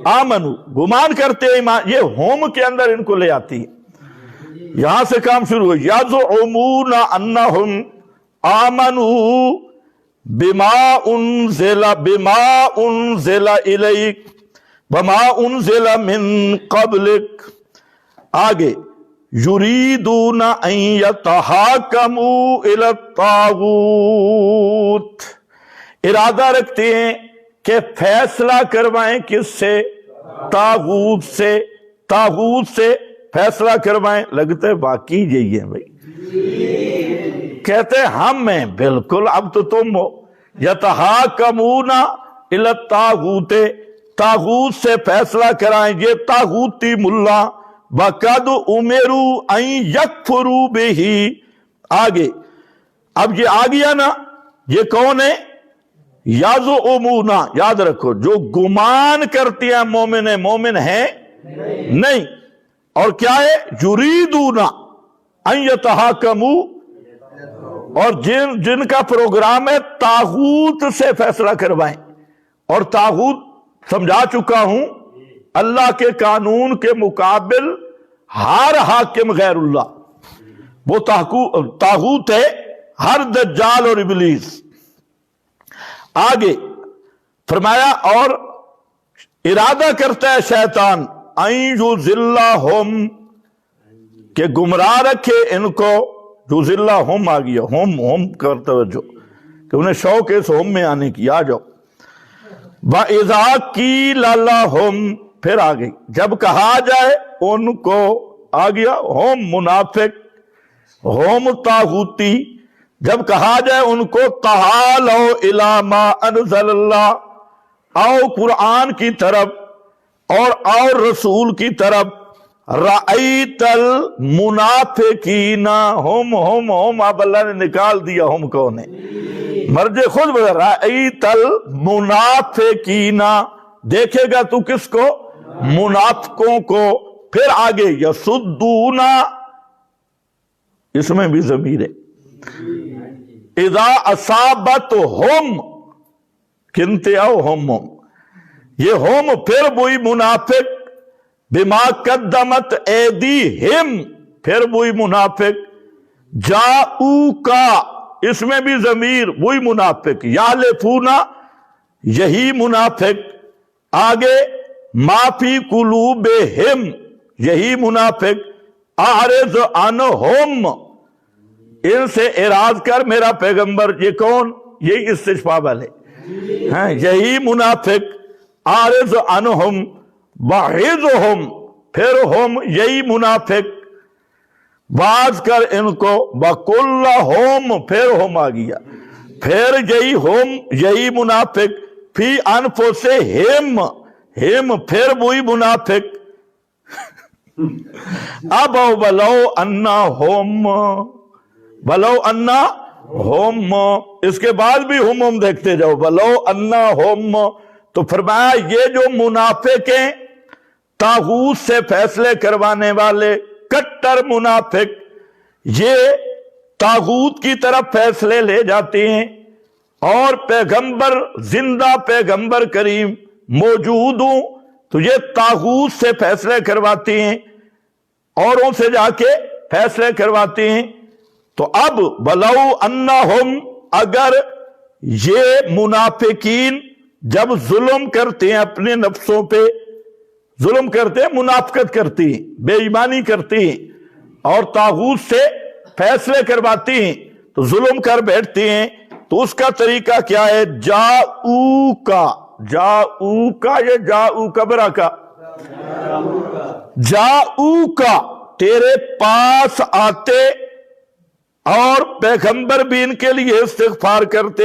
آمنو، گمان کرتے ہیں ایمان. یہ ہوم کے اندر ان کو لے آتی ہے. یہاں سے کام شروع ہو. یزعمون انہم آمنوا بما انزل الیک وما انزل من قبلک. آگے یریدون ان یتحاکموا الی الطاغوت، ارادہ رکھتے ہیں کہ فیصلہ کروائیں کس سے؟ طاغوت سے. طاغوت سے فیصلہ کروائیں. لگتا ہے باقی یہی ہے بھائی. کہتے ہیں ہم ہیں بالکل، اب تو تم ہو. یتحاکمون الی الطاغوت، طاغوت سے فیصلہ کرائیں. یہ طاغوتی ملا وَقَدْ أُمِرُوا أَن يَكْفُرُوا بِهِ. آگے اب یہ آ گیا نا، یہ کون ہے؟ یزعمون، یاد رکھو جو گمان کرتے ہیں مومن ہے، مومن ہے نہیں. اور کیا ہے؟ یریدون ان یتحاکموا، اور جن کا پروگرام ہے طاغوت سے فیصلہ کروائیں. اور طاغوت سمجھا چکا ہوں، اللہ کے قانون کے مقابل ہر حاکم غیر اللہ، وہ طاغوت ہے، ہر دجال اور ابلیس. آگے فرمایا اور ارادہ کرتا ہے شیطان ان یضلہم، کہ گمراہ رکھے ان کو جو ذلہ ہم آ گیا، ہم کر توجہ کہ انہیں شوق ہے اس ہم میں آنے کی، آ جاؤ۔ وَإِذَا قِيلَ لَهُمْ، پھر آ گئی، جب کہا جائے ان کو، آ گیا ہم منافق، ہم طاغوتی، جب کہا جائے ان کو تعالوا الی ما انزل اللہ، آؤ قرآن کی طرف اور رسول کی طرف، رأیت المنافقین، ہم اب اللہ نے نکال دیا، ہم کون ہے، مرج خود بدل، رأیت المنافقین، دیکھے گا تو کس کو، منافقوں کو۔ پھر آگے یصدون، اس میں بھی ضمیر ہے، اذا اصابتہم، کنتے آؤ ہم، یہ ہم پھر وہی منافق، بما قدمت ایدیہم، پھر وہی منافق، جاؤکا، اس میں بھی ضمیر وہی منافق، یحلفون، یہی منافق، آگے ما فی قلوبہم، یہی منافق، اعرض عنہم، ان سے اعراض کر میرا پیغمبر، یہ کون، یہی استشفاء والے ہیں، یہی منافق، اعرض عنہم وعظہم، پھر ہم یہی منافق، باز کر ان کو، وقل لہم، پھر ہم آ گیا، پھر یہی ہم یہی منافق، فی انفسہم، ہم پھر وہی منافق، اب ولو انا ہم، ولو انا ہم، اس کے بعد بھی ہم دیکھتے جاؤ، ولو انا ہم، تو فرمایا یہ جو منافق ہیں، طاغوت سے فیصلے کروانے والے، کٹر منافق، یہ طاغوت کی طرف فیصلے لے جاتے ہیں، اور پیغمبر، زندہ پیغمبر کریم موجود ہوں تو یہ طاغوت سے فیصلے کرواتے ہیں، اوروں سے جا کے فیصلے کرواتے ہیں۔ تو اب ولو انہم، اگر یہ منافقین جب ظلم کرتے ہیں اپنے نفسوں پہ، ظلم کرتے ہیں، منافقت کرتے ہیں، بے ایمانی کرتے ہیں، اور طاغوت سے فیصلے کرواتے ہیں، تو ظلم کر بیٹھتے ہیں، تو اس کا طریقہ کیا ہے، جاؤکا، جاؤکا، یہ جاؤ کبرا کا، جاؤکا، تیرے پاس آتے، اور پیغمبر بھی ان کے لیے استغفار کرتے،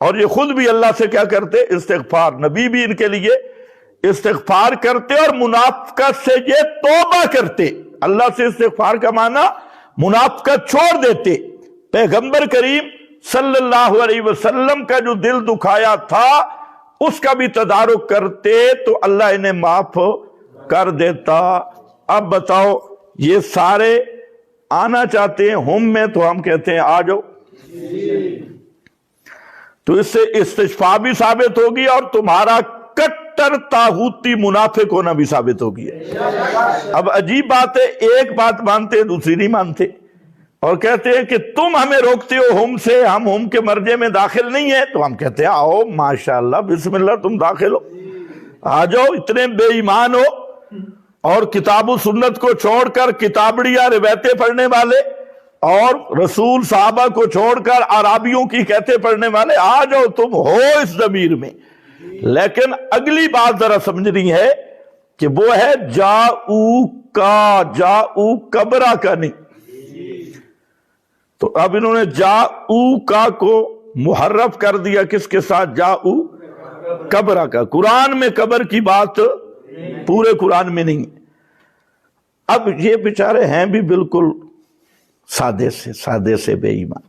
اور یہ خود بھی اللہ سے کیا کرتے، استغفار، نبی بھی ان کے لیے استغفار کرتے، اور منافقت سے یہ توبہ کرتے، اللہ سے استغفار کا معنی منافقت چھوڑ دیتے، پیغمبر کریم صلی اللہ علیہ وسلم کا جو دل دکھایا تھا اس کا بھی تدارک کرتے، تو اللہ انہیں معاف کر دیتا۔ اب بتاؤ، یہ سارے آنا چاہتے ہیں ہم میں، تو ہم کہتے ہیں آ جاؤ، تو اس سے استشفاء بھی ثابت ہوگی، اور تمہارا کٹر طاغوتی منافق ہونا بھی ثابت ہوگی۔ اب عجیب بات ہے، ایک بات مانتے ہیں دوسری نہیں مانتے، اور کہتے ہیں کہ تم ہمیں روکتے ہو ہم سے، ہم کے مرجے میں داخل نہیں ہے، تو ہم کہتے ہیں آؤ ماشاءاللہ بسم اللہ تم داخل ہو، آ جاؤ، اتنے بے ایمان ہو، اور کتاب و سنت کو چھوڑ کر کتابڑیاں روایتیں پڑھنے والے، اور رسول صحابہ کو چھوڑ کر عرابیوں کی کہتے پڑھنے والے، آ جاؤ تم ہو اس ضمیر میں۔ لیکن اگلی بات ذرا سمجھنی ہے کہ وہ ہے جاؤ کا، جاؤ کبرا کا نہیں، تو اب انہوں نے جاؤ کا کو محرف کر دیا، کس کے ساتھ، جاؤ کبرا کا۔ قرآن میں قبر کی بات پورے قرآن میں نہیں۔ اب یہ بیچارے ہیں بھی بالکل سادے سے بے ایمان،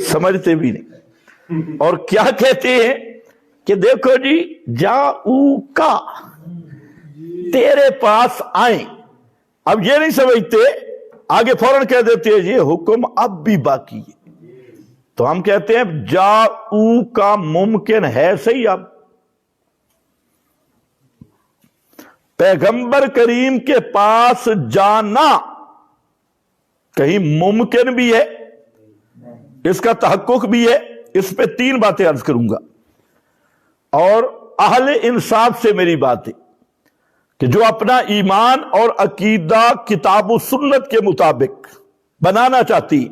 سمجھتے بھی نہیں، اور کیا کہتے ہیں کہ دیکھو جی، جاؤ کا، تیرے پاس آئیں، اب یہ نہیں سمجھتے، آگے فوراً کہہ دیتے ہیں یہ حکم اب بھی باقی ہے، تو ہم کہتے ہیں جاؤ کا ممکن ہے صحیح، اب پیغمبر کریم کے پاس جانا کہیں ممکن بھی ہے، اس کا تحقق بھی ہے۔ اس پہ تین باتیں عرض کروں گا، اور اہل انصاف سے میری بات ہے کہ جو اپنا ایمان اور عقیدہ کتاب و سنت کے مطابق بنانا چاہتی،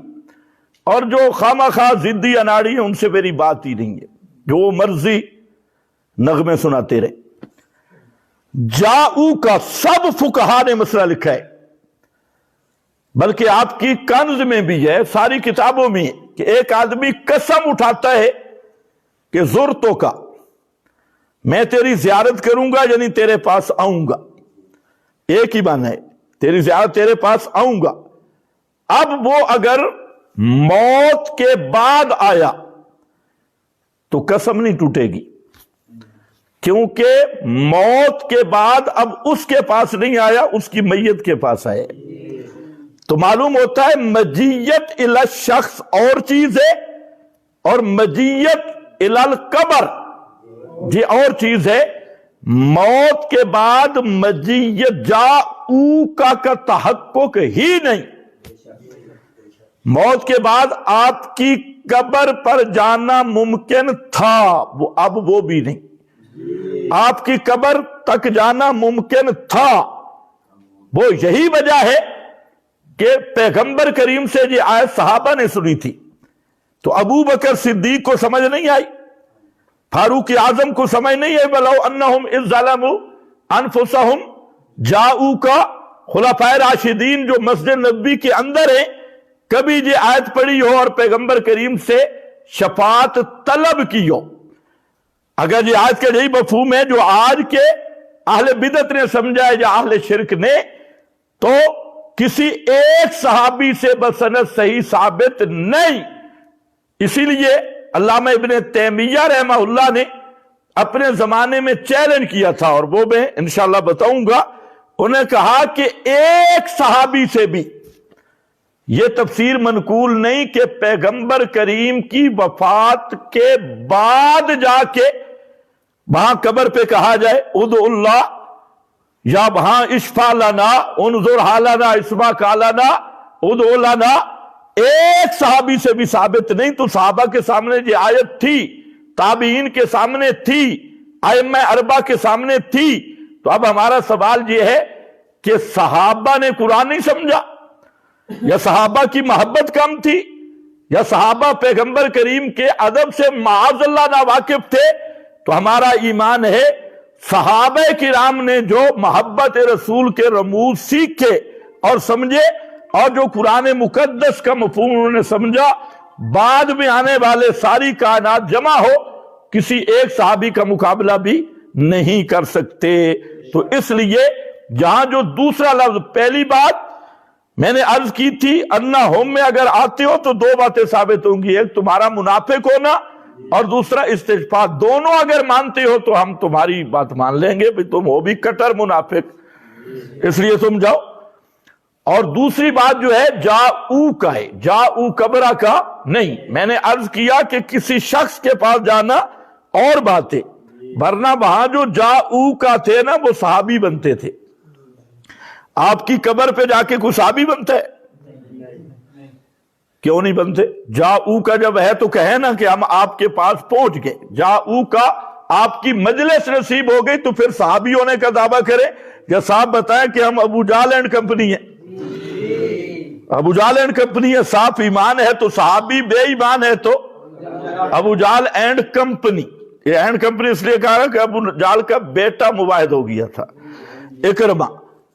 اور جو خواہ خواہ ضدی اناڑی ہیں ان سے میری بات ہی نہیں ہے، جو وہ مرضی نغمے سناتے رہے۔ جاؤ کا سب فقہا نے مسئلہ لکھا ہے، بلکہ آپ کی کنز میں بھی ہے، ساری کتابوں میں ہے، کہ ایک آدمی قسم اٹھاتا ہے کہ زرتوں کا، میں تیری زیارت کروں گا یعنی تیرے پاس آؤں گا، ایک ہی معنی ہے، تیری زیارت تیرے پاس آؤں گا۔ اب وہ اگر موت کے بعد آیا تو قسم نہیں ٹوٹے گی، کیونکہ موت کے بعد اب اس کے پاس نہیں آیا، اس کی میت کے پاس آئے۔ تو معلوم ہوتا ہے مجیت الی الشخص اور چیز ہے، اور مجیت الی القبر یہ اور چیز ہے۔ موت کے بعد مجیت جاؤ کا تحقق ہی نہیں۔ موت کے بعد آپ کی قبر پر جانا ممکن تھا، اب وہ بھی نہیں۔ آپ کی قبر تک جانا ممکن تھا، وہ یہی وجہ ہے کہ پیغمبر کریم سے یہ آیت صحابہ نے سنی تھی تو ابو بکر صدیق کو سمجھ نہیں آئی، فاروق اعظم کو سمجھ نہیں آئی، بلو انہم اذ ظلموا انفسہم جاؤ کا، خلفائے راشدین جو مسجد نبوی کے اندر ہیں، کبھی یہ آیت پڑھی ہو اور پیغمبر کریم سے شفاعت طلب کی ہو۔ اگر یہ آیت کا یہی مفہوم ہے جو آج کے اہل بدعت نے سمجھا ہے یا اہل شرک نے، تو کسی ایک صحابی سے بسند صحیح ثابت نہیں۔ اسی لیے علامہ ابن تیمیہ رحمہ اللہ نے اپنے زمانے میں چیلنج کیا تھا، اور وہ میں انشاءاللہ بتاؤں گا۔ انہیں کہا کہ ایک صحابی سے بھی یہ تفسیر منقول نہیں کہ پیغمبر کریم کی وفات کے بعد جا کے وہاں قبر پہ کہا جائے ادعو اللہ، یا وہاں اشفع لنا انظر حالنا اسمع قالنا ادعو لنا، ایک صحابی سے بھی ثابت نہیں۔ تو صحابہ کے سامنے یہ آیت تھی، تابعین کے سامنے تھی، ائمہ اربعہ کے سامنے تھی۔ تو اب ہمارا سوال یہ ہے کہ صحابہ نے قرآن نہیں سمجھا، یا صحابہ کی محبت کم تھی، یا صحابہ پیغمبر کریم کے ادب سے معاذ اللہ ناواقف تھے؟ تو ہمارا ایمان ہے صحابہ کرام نے جو محبت رسول کے رموز سیکھے اور سمجھے، اور جو قرآن مقدس کا مفہوم انہوں نے سمجھا، بعد میں آنے والے ساری کائنات جمع ہو کسی ایک صحابی کا مقابلہ بھی نہیں کر سکتے۔ تو اس لیے جہاں جو دوسرا لفظ، پہلی بات میں نے عرض کی تھی انہم میں اگر آتے ہو تو دو باتیں ثابت ہوں گی، ایک تمہارا منافق ہونا اور دوسرا استشفاء۔ دونوں اگر مانتے ہو تو ہم تمہاری بات مان لیں گے، بھی تم ہو بھی کٹر منافق، اس لیے تم جاؤ۔ اور دوسری بات جو ہے جاؤ کا ہے، جاؤ قبرہ کا نہیں۔ میں نے عرض کیا کہ کسی شخص کے پاس جانا اور بات ہے، ورنہ وہاں جو جاؤ کا تھے نا وہ صحابی بنتے تھے۔ آپ کی قبر پہ جا کے کوئی صحابی بنتا ہے؟ کیوں نہیں بنتے؟ جاؤ کا جب ہے تو کہے نا کہ ہم آپ کے پاس پہنچ گئے۔ جاؤ کا آپ کی مجلس نصیب ہو گئی تو پھر صحابی ہونے کا دعویٰ کرے یا صاحب بتائیں کہ ہم ابو جہل اینڈ کمپنی ہیں، ابو جہل اینڈ کمپنی ہے، صاف ایمان ہے تو صحابی، بے ایمان ہے تو ابو جہل اینڈ کمپنی۔ یہ اینڈ کمپنی اس لیے کہا کہ ابو جہل کا بیٹا مباحث ہو گیا تھا، اکرمہ،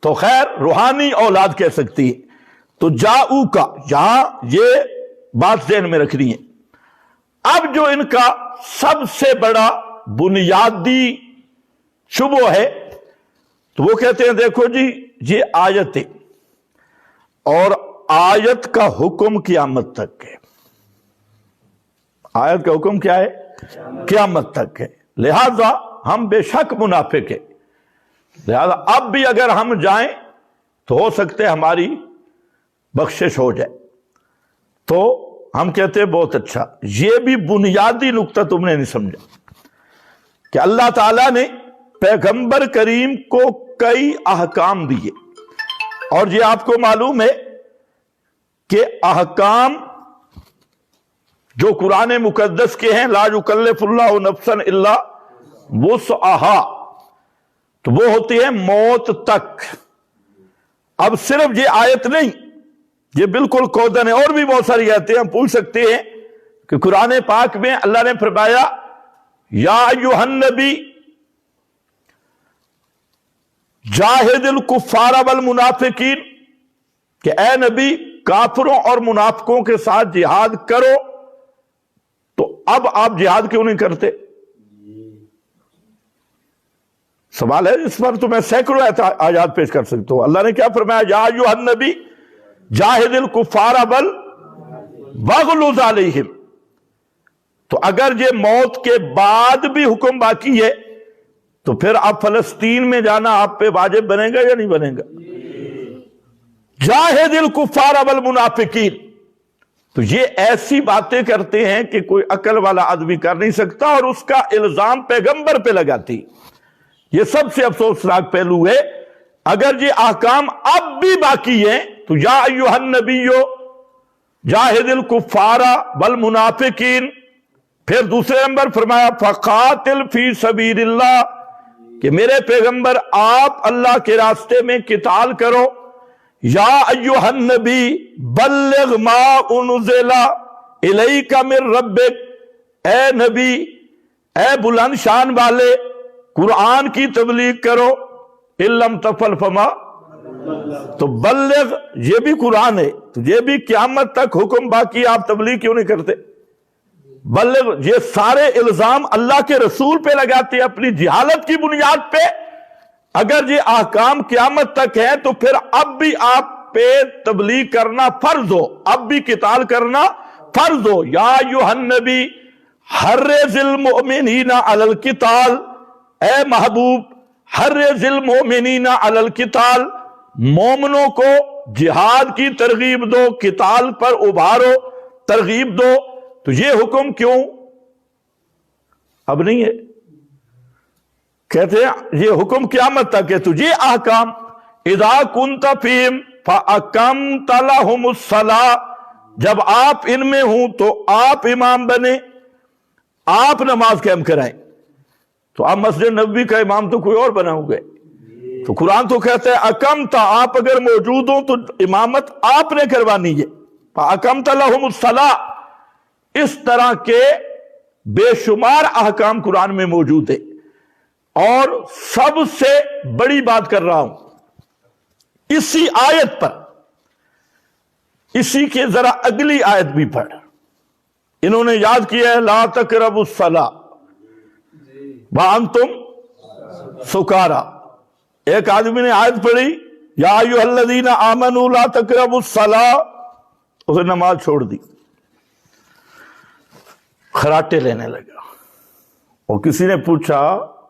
تو خیر روحانی اولاد کہہ سکتی ہے۔ تو جاؤ کا یہاں یہ بات ذہن میں رکھنی ہے۔ اب جو ان کا سب سے بڑا بنیادی شبہ ہے تو وہ کہتے ہیں دیکھو جی یہ آیت ہے اور آیت کا حکم قیامت تک ہے۔ آیت کا حکم کیا ہے؟ قیامت تک ہے، لہذا ہم بے شک منافق ہیں، لہذا اب بھی اگر ہم جائیں تو ہو سکتے ہماری بخشش ہو جائے۔ تو ہم کہتے ہیں بہت اچھا، یہ بھی بنیادی نقطہ تم نے نہیں سمجھا کہ اللہ تعالیٰ نے پیغمبر کریم کو کئی احکام دیے، اور یہ آپ کو معلوم ہے کہ احکام جو قرآن مقدس کے ہیں لا یکلف اللہ نفسا الا وسعہا، تو وہ ہوتی ہے موت تک۔ اب صرف یہ آیت نہیں، یہ بالکل کودن ہے۔ اور بھی بہت ساری آیتیں ہم پوچھ سکتے ہیں کہ قرآن پاک میں اللہ نے فرمایا یا ایھا النبی جاہد الکفار والمنافقین، کہ اے نبی کافروں اور منافقوں کے ساتھ جہاد کرو، تو اب آپ جہاد کیوں نہیں کرتے؟ سوال ہے، اس پر تو میں سینکڑوں آیات پیش کر سکتا ہوں۔ اللہ نے کیا فرمایا؟ یا ایھا النبی جاہد الکفار واغلظ علیہم۔ تو اگر یہ موت کے بعد بھی حکم باقی ہے تو پھر اب فلسطین میں جانا آپ پہ واجب بنے گا یا نہیں بنے گا؟ جاہد الکفار والمنافقین۔ تو یہ ایسی باتیں کرتے ہیں کہ کوئی عقل والا آدمی کر نہیں سکتا، اور اس کا الزام پیغمبر پہ لگاتی۔ یہ سب سے افسوسناک پہلو ہے۔ اگر یہ احکام اب بھی باقی ہیں تو یا ایھا النبی جاہد الکفار والمنافقین، پھر دوسرے نمبر فرمایا فقاتل فی سبیل اللہ، کہ میرے پیغمبر آپ اللہ کے راستے میں قتال کرو۔ یا ایھا النبی بلغ ما انزل الیک من ربک، اے نبی، اے بلند شان والے، قرآن کی تبلیغ کرو۔ ان لم تفعل فما، تو بلغ یہ بھی قرآن ہے، تو یہ بھی قیامت تک حکم باقی، آپ تبلیغ کیوں نہیں کرتے؟ بلغ، یہ سارے الزام اللہ کے رسول پہ لگاتے ہیں اپنی جہالت کی بنیاد پہ۔ اگر یہ احکام قیامت تک ہے تو پھر اب بھی آپ پہ تبلیغ کرنا فرض ہو، اب بھی قتال کرنا فرض ہو۔ یا ایھا النبی حرض المؤمنین علی القتال، اے محبوب حرض المؤمنین علی القتال، مومنوں کو جہاد کی ترغیب دو، قتال پر ابھارو، ترغیب دو۔ تو یہ حکم کیوں اب نہیں ہے؟ کہتے ہیں یہ حکم قیامت تک ہے۔ تو یہ احکام اذا کنت فیہم فاقمت لہم الصلاۃ، جب آپ ان میں ہوں تو آپ امام بنے، آپ نماز قائم کرائیں۔ تو اب مسجد نبوی کا امام تو کوئی اور بنا ہوگا، تو قرآن تو کہتا ہے اقمت، آپ اگر موجود ہوں تو امامت آپ نے کروانی ہے۔ فاقمت لہم الصلاۃ، اس طرح کے بے شمار احکام قرآن میں موجود ہے۔ اور سب سے بڑی بات کر رہا ہوں اسی آیت پر، اسی کے ذرا اگلی آیت بھی پڑھ، انہوں نے یاد کیا ہے لا تقربوا الصلاۃ وانتم سکارا۔ ایک آدمی نے آیت پڑھی یا ایھا الذین آمنوا لا تقربوا الصلاۃ، اسے نماز چھوڑ دی، خراٹے لینے لگا۔ اور کسی نے پوچھا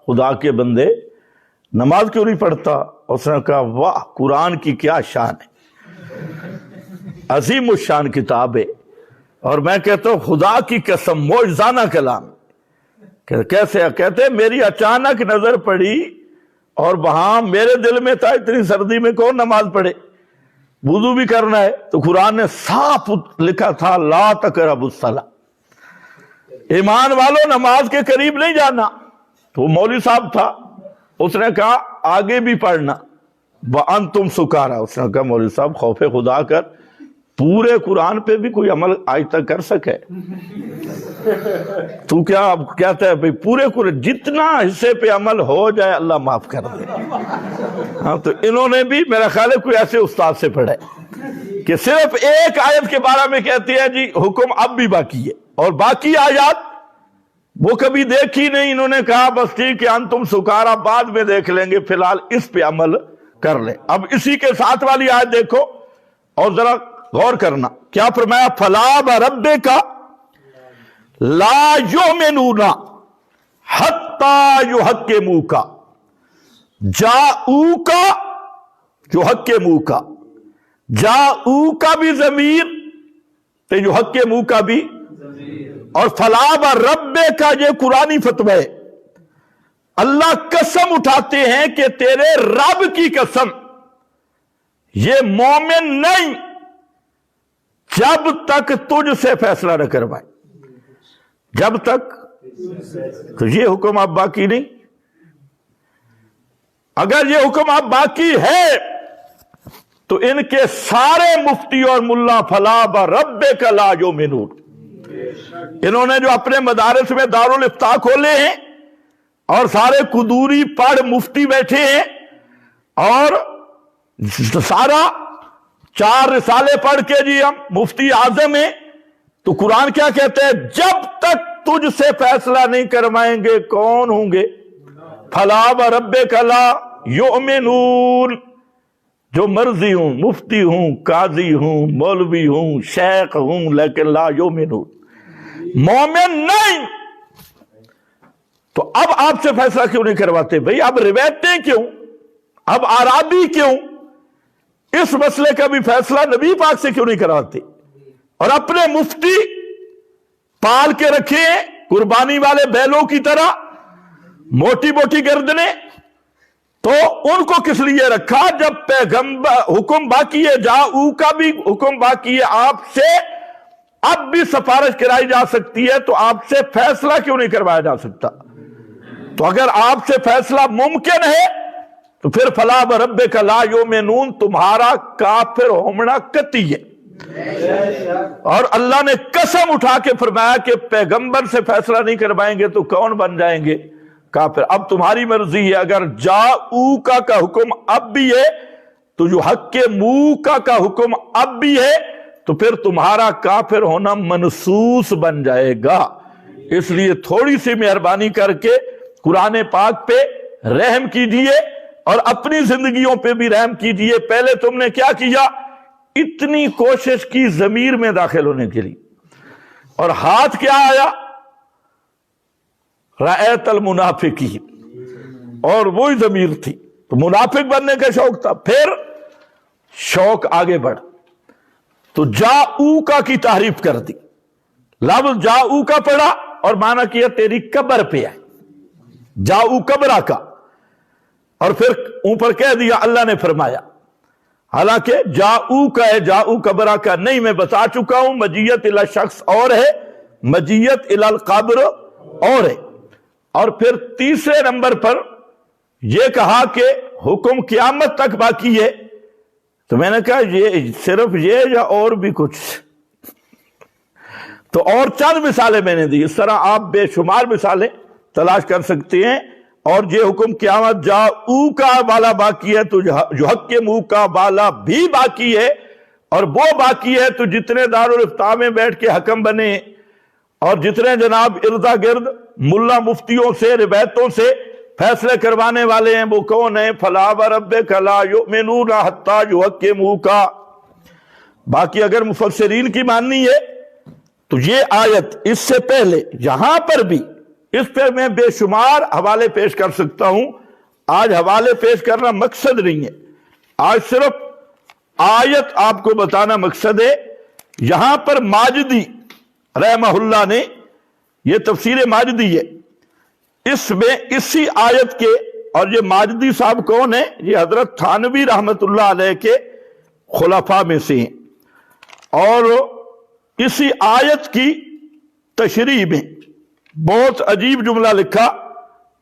خدا کے بندے نماز کیوں نہیں پڑھتا؟ اس نے کہا واہ، قرآن کی کیا شان ہے، عظیم الشان کتاب ہے۔ اور میں کہتا ہوں خدا کی قسم معجزانہ کلام۔ کیسے؟ کہتے میری اچانک نظر پڑی اور وہاں میرے دل میں تھا اتنی سردی میں کون نماز پڑھے، وضو بھی کرنا ہے، تو قرآن نے صاف لکھا تھا لا تقربوا الصلاۃ، ایمان والوں نماز کے قریب نہیں جانا۔ تو وہ مولوی صاحب تھا، اس نے کہا آگے بھی پڑھنا وانتم سکارا۔ اس نے کہا مولوی صاحب خوف خدا کر، پورے قرآن پہ بھی کوئی عمل آج تک کر سکے؟ تو کیا اب کہتا ہے بھئی پورے قرآن جتنا حصے پہ عمل ہو جائے اللہ معاف کر دے۔ ہاں، تو انہوں نے بھی میرا خیال ہے کوئی ایسے استاد سے پڑھے کہ صرف ایک آیت کے بارے میں کہتے ہیں جی حکم اب بھی باقی ہے، اور باقی آیات وہ کبھی دیکھی نہیں۔ انہوں نے کہا بس ٹھیک ہے انتم سکارا بعد میں دیکھ لیں گے، فی الحال اس پہ عمل کر لیں۔ اب اسی کے ساتھ والی آیت دیکھو اور ذرا غور کرنا، کیا فرمایا؟ فلا وربک لا یؤمنون حتی یحکموک جاؤک، یحکموک، جاؤک بھی ضمیر تو یحکموک بھی، اور فلا وربک یہ قرآنی فتوی ہے۔ اللہ قسم اٹھاتے ہیں کہ تیرے رب کی قسم یہ مومن نہیں جب تک تجھ سے فیصلہ نہ کروائے، جب تک۔ تو یہ حکم اب باقی نہیں۔ اگر یہ حکم اب باقی ہے تو ان کے سارے مفتی اور ملا فلا بربک لا یؤمنون، انہوں نے جو اپنے مدارس میں دارالفتاء کھولے ہیں اور سارے قدوری پڑھ مفتی بیٹھے ہیں اور سارا 4 رسالے پڑھ کے جی ہم مفتی اعظم ہیں، تو قرآن کیا کہتے ہیں؟ جب تک تجھ سے فیصلہ نہیں کروائیں گے کون ہوں گے؟ فلا وربک لا یؤمنون، جو مرضی ہوں، مفتی ہوں، قاضی ہوں، مولوی ہوں، شیخ ہوں، لیکن لا یؤمنون، مومن نہیں۔ تو اب آپ سے فیصلہ کیوں نہیں کرواتے بھئی؟ اب روایتیں کیوں؟ اب آرابی کیوں؟ اس مسئلے کا بھی فیصلہ نبی پاک سے کیوں نہیں کرواتے؟ اور اپنے مفتی پال کے رکھے ہیں قربانی والے بیلوں کی طرح، موٹی موٹی گردنیں، تو ان کو کس لیے رکھا جب پیغمبر حکم باقی ہے، جاؤ کا بھی حکم باقی ہے آپ سے، اب بھی سفارش کرائی جا سکتی ہے، تو آپ سے فیصلہ کیوں نہیں کروایا جا سکتا؟ تو اگر آپ سے فیصلہ ممکن ہے تو پھر فلا وربک لا یؤمنون تمہارا کافر ہونا قطعی ہے۔ اور اللہ نے قسم اٹھا کے فرمایا کہ پیغمبر سے فیصلہ نہیں کروائیں گے تو کون بن جائیں گے؟ کافر۔ اب تمہاری مرضی ہے، اگر جاؤکا کا حکم اب بھی ہے تو جو حق کے موکا کا حکم اب بھی ہے تو پھر تمہارا کافر ہونا منسوس بن جائے گا۔ اس لیے تھوڑی سی مہربانی کر کے قرآن پاک پہ رحم کیجئے اور اپنی زندگیوں پہ بھی رحم کیجئے۔ پہلے تم نے کیا کیا؟ اتنی کوشش کی ضمیر میں داخل ہونے کے لیے، اور ہاتھ کیا آیا؟ رأیت المنافقین، اور وہی ضمیر تھی، تو منافق بننے کا شوق تھا۔ پھر شوق آگے بڑھ تو جاؤکا کی تعریف کر دی، لفظ جاؤکا پڑھا اور معنی کیا تیری قبر پہ آئے، جاؤ قبرہ کا، اور پھر اوپر کہہ دیا اللہ نے فرمایا، حالانکہ جاؤ کا ہے، جاؤ قبرہ کا نہیں، میں بتا چکا ہوں مجیت الی شخص اور ہے، مجیت الی القبر اور ہے۔ اور پھر تیسرے نمبر پر یہ کہا کہ حکم قیامت تک باقی ہے، تو میں نے کہا یہ صرف یہ یا اور بھی کچھ؟ تو اور چند مثالیں میں نے دی، اس طرح آپ بے شمار مثالیں تلاش کر سکتے ہیں۔ اور یہ حکم قیامت جاؤ کا والا باقی ہے تو جو حق کے منہ کا والا بھی باقی ہے، اور وہ باقی ہے تو جتنے دارالفتاء میں بیٹھ کے حکم بنے اور جتنے جناب اردا گرد ملا مفتیوں سے روایتوں سے فیصلے کروانے والے ہیں وہ کون ہیں؟ فلا وربک لا یؤمنون حتی یحکموک۔ باقی اگر مفسرین کی ماننی ہے تو یہ آیت اس سے پہلے یہاں پر بھی، اس پہ میں بے شمار حوالے پیش کر سکتا ہوں، آج حوالے پیش کرنا مقصد نہیں ہے، آج صرف آیت آپ کو بتانا مقصد ہے۔ یہاں پر ماجدی رحمہ اللہ نے، یہ تفسیر ماجدی ہے، اس میں اسی آیت کے، اور یہ ماجدی صاحب کون ہیں؟ یہ حضرت تھانوی رحمت اللہ علیہ کے خلفاء میں سے ہیں، اور اسی آیت کی تشریح میں بہت عجیب جملہ لکھا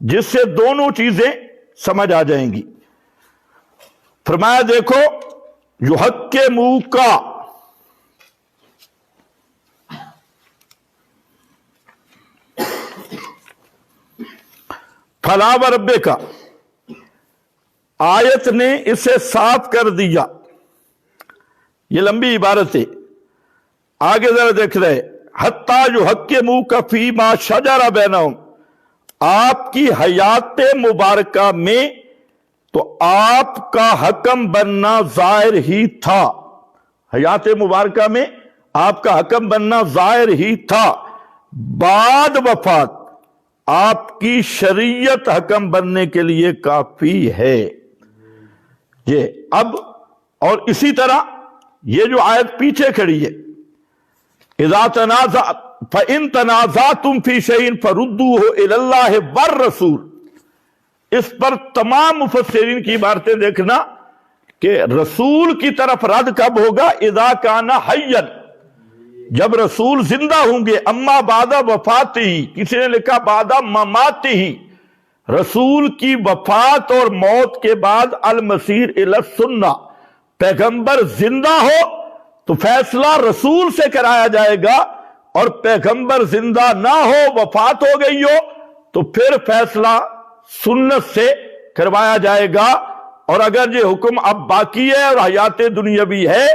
جس سے دونوں چیزیں سمجھ آ جائیں گی۔ فرمایا دیکھو جو حق کے منہ کا، فلا وربک، آیت نے اسے صاف کر دیا۔ یہ لمبی عبارت ہے، آگے ذرا دیکھ رہے، حتیٰ جو حق کے منہ کا فیما شجر بینہم، آپ کی حیات مبارکہ میں تو آپ کا حکم بننا ظاہر ہی تھا، حیات مبارکہ میں آپ کا حکم بننا ظاہر ہی تھا، بعد وفات آپ کی شریعت حکم بننے کے لیے کافی ہے۔ یہ اب، اور اسی طرح یہ جو آیت پیچھے کھڑی ہے، اذا تنازع فإن تنازعتم فی شیء فردوہ الی اللہ والرسول، اس پر تمام مفسرین کی عبارتیں دیکھنا کہ رسول کی طرف رد کب ہوگا؟ اذا کان حیا، جب رسول زندہ ہوں گے، اما بعد وفاتہ، کسی نے لکھا بعد مماتہ، رسول کی وفات اور موت کے بعد المسیر الی السنہ، پیغمبر زندہ ہو تو فیصلہ رسول سے کرایا جائے گا، اور پیغمبر زندہ نہ ہو، وفات ہو گئی ہو، تو پھر فیصلہ سنت سے کروایا جائے گا۔ اور اگر یہ حکم اب باقی ہے اور حیات دنیاوی ہے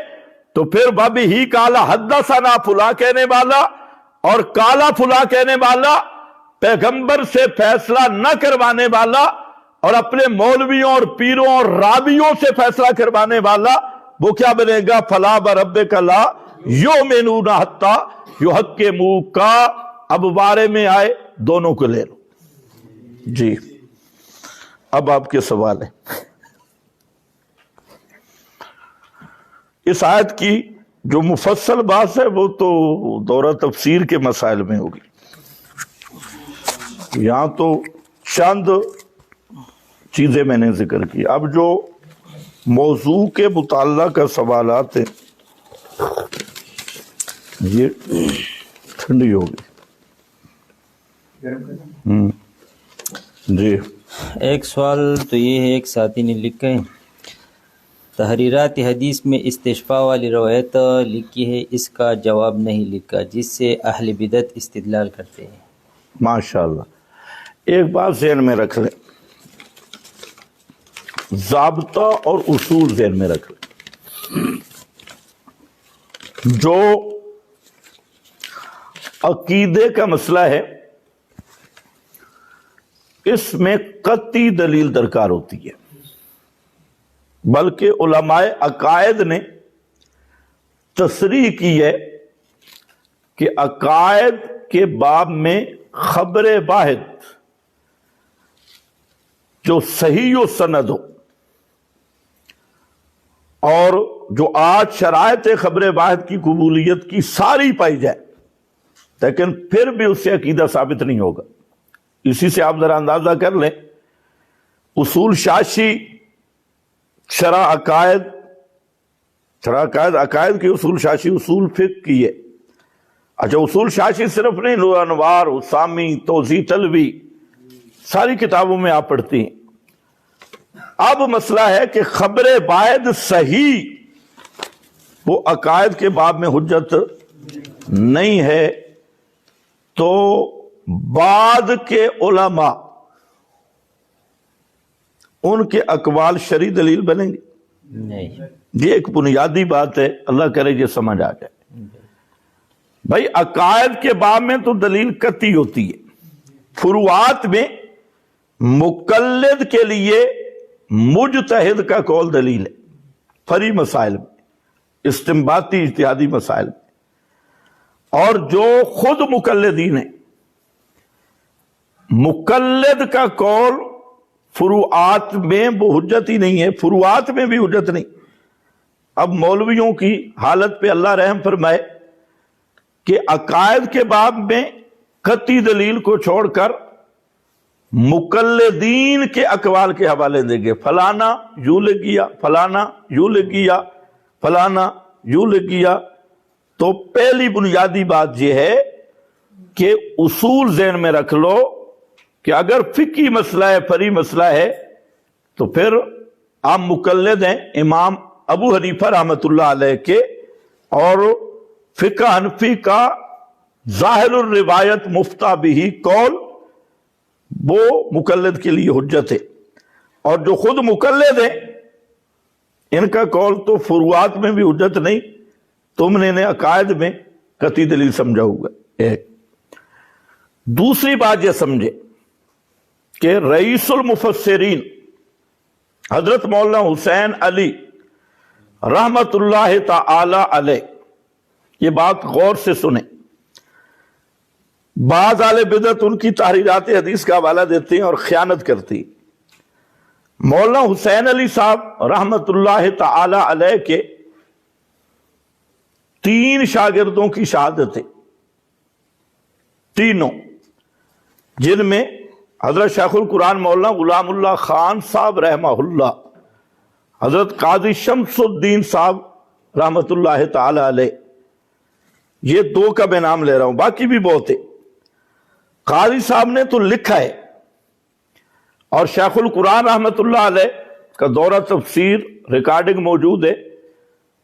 تو پھر بابی کالا حدثنا فلاں کہنے والا اور کالا فلاں کہنے والا، پیغمبر سے فیصلہ نہ کروانے والا اور اپنے مولویوں اور پیروں اور رابیوں سے فیصلہ کروانے والا، وہ کیا بنے گا؟ فلا وربک لا یؤمنون حتی یحکموک کا۔ اب بارے میں آئے دونوں کو لے لو جی۔ اب آپ کے سوال ہے۔ اس آیت کی جو مفصل بات ہے وہ تو دورہ تفسیر کے مسائل میں ہوگی، یہاں تو چند چیزیں میں نے ذکر کی۔ اب جو موضوع کے متعلقہ سوالات ہیں یہ ٹھنڈی ہوگی جی۔ ایک سوال تو یہ ہے، ایک ساتھی نے لکھا ہے تحریرات حدیث میں استشفاء والی روایت لکھی ہے، اس کا جواب نہیں لکھا، جس سے اہل بدعت استدلال کرتے ہیں۔ ماشاءاللہ، ایک بات ذہن میں رکھ لیں، ضابطہ اور اصول ذہن میں رکھ لیں۔ جو عقیدے کا مسئلہ ہے اس میں قطعی دلیل درکار ہوتی ہے، بلکہ علماء عقائد نے تصریح کی ہے کہ عقائد کے باب میں خبر واحد جو صحیح و سند ہو، اور جو آج شرائط خبر واحد کی قبولیت کی ساری پائی جائے لیکن پھر بھی اس سے عقیدہ ثابت نہیں ہوگا۔ اسی سے آپ ذرا اندازہ کر لیں، اصول شاشی شرع عقائد عقائد کی اصول شاشی اصول فقہ کی ہے۔ اچھا، اصول شاشی صرف نہیں، نور انوار، اسامی، توضیح طلبی، ساری کتابوں میں آپ پڑھتی ہیں۔ اب مسئلہ ہے کہ خبر واحد صحیح وہ عقائد کے باب میں حجت نہیں ہے، تو بعد کے علماء ان کے اقوال شرعی دلیل بنیں گے؟ نہیں۔ یہ ایک بنیادی بات ہے، اللہ کرے یہ سمجھ آ جائے۔ بھائی عقائد کے باب میں تو دلیل قطعی ہوتی ہے، فروعات میں مقلد کے لیے مجتہد کا قول دلیل ہے، فرعی مسائل میں، استنباطی اجتہادی مسائل میں۔ اور جو خود مقلدین ہیں، مقلد کا قول فروعات میں وہ حجت ہی نہیں ہے، فروعات میں بھی حجت نہیں۔ اب مولویوں کی حالت پہ اللہ رحم فرمائے کہ عقائد کے باب میں قطعی دلیل کو چھوڑ کر مقلدین کے اقوال کے حوالے دیں گے، فلانا یوں لکھ گیا، فلانا یوں لکھ گیا، فلانا یوں لکھ گیا۔ تو پہلی بنیادی بات یہ ہے کہ اصول ذہن میں رکھ لو کہ اگر فقہی مسئلہ ہے، فرعی مسئلہ ہے، تو پھر آپ مقلد ہیں امام ابو حنیفہ رحمۃ اللہ علیہ کے، اور فقہ حنفی کا ظاہر الروایت مفتہ بھی قول وہ مقلد کے لیے حجت ہے۔ اور جو خود مقلد ہیں ان کا قول تو فروعات میں بھی حجت نہیں، تم نے انہیں عقائد میں قطعی دلیل سمجھا ہوگا۔ ایک دوسری بات یہ سمجھے کہ رئیس المفسرین حضرت مولانا حسین علی رحمت اللہ تعالی علیہ، یہ بات غور سے سنیں۔ بعض اہل بدعت ان کی تحریرات حدیث کا حوالہ دیتے ہیں اور خیانت کرتی۔ مولانا حسین علی صاحب رحمت اللہ تعالی علیہ کے 3 شاگردوں کی شہادت ہے، تینوں، جن میں حضرت شیخ القرآن مولانا غلام اللہ خان صاحب رحمہ اللہ، حضرت قاضی شمس الدین صاحب رحمت اللہ تعالی علیہ، یہ 2 کا میں نام لے رہا ہوں، باقی بھی بہت ہے۔ قاضی صاحب نے تو لکھا ہے، اور شیخ القرآن رحمت اللہ علیہ کا دورہ تفسیر ریکارڈنگ موجود ہے،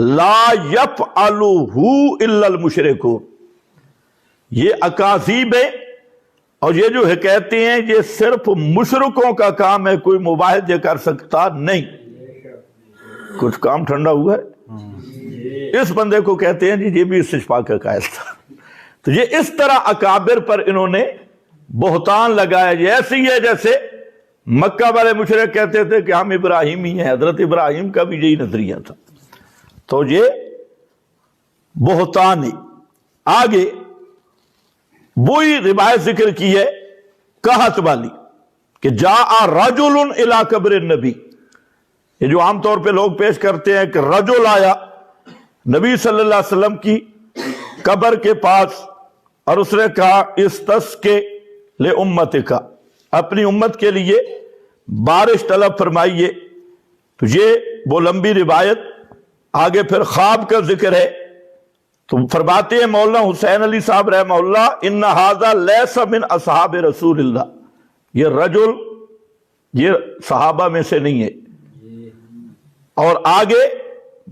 لا یفعلہ الا المشرکون، یہ اکاذیب ہے اور یہ جو حکایتیں ہیں یہ صرف مشرکوں کا کام ہے، کوئی مباحث یہ کر سکتا نہیں۔ کچھ کام ٹھنڈا ہوا ہے، اس بندے کو کہتے ہیں جی یہ بھی استشفاء کا قائل تھا۔ تو یہ اس طرح اکابر پر انہوں نے بہتان لگایا، یہ ایسے ہی ہے جیسے مکہ والے مشرک کہتے تھے کہ ہم ابراہیمی ہیں، حضرت ابراہیم کا بھی یہی نظریہ تھا۔ تو یہ بہتان ہے۔ آگے وہی روایت ذکر کی ہے قحط والی کہ جاء رجل الی قبر النبی، یہ جو عام طور پہ لوگ پیش کرتے ہیں کہ رجل آیا نبی صلی اللہ علیہ وسلم کی قبر کے پاس اور اس نے کہا استسقِ لأمتک، اپنی امت کے لیے بارش طلب فرمائیے۔ تو یہ وہ لمبی روایت، آگے پھر خواب کا ذکر ہے۔ تو فرماتے ہیں مولانا حسین علی صاحب رحمہ اللہ ان ھذا لیس من اصحاب رسول اللہ، یہ رجل یہ صحابہ میں سے نہیں ہے۔ اور آگے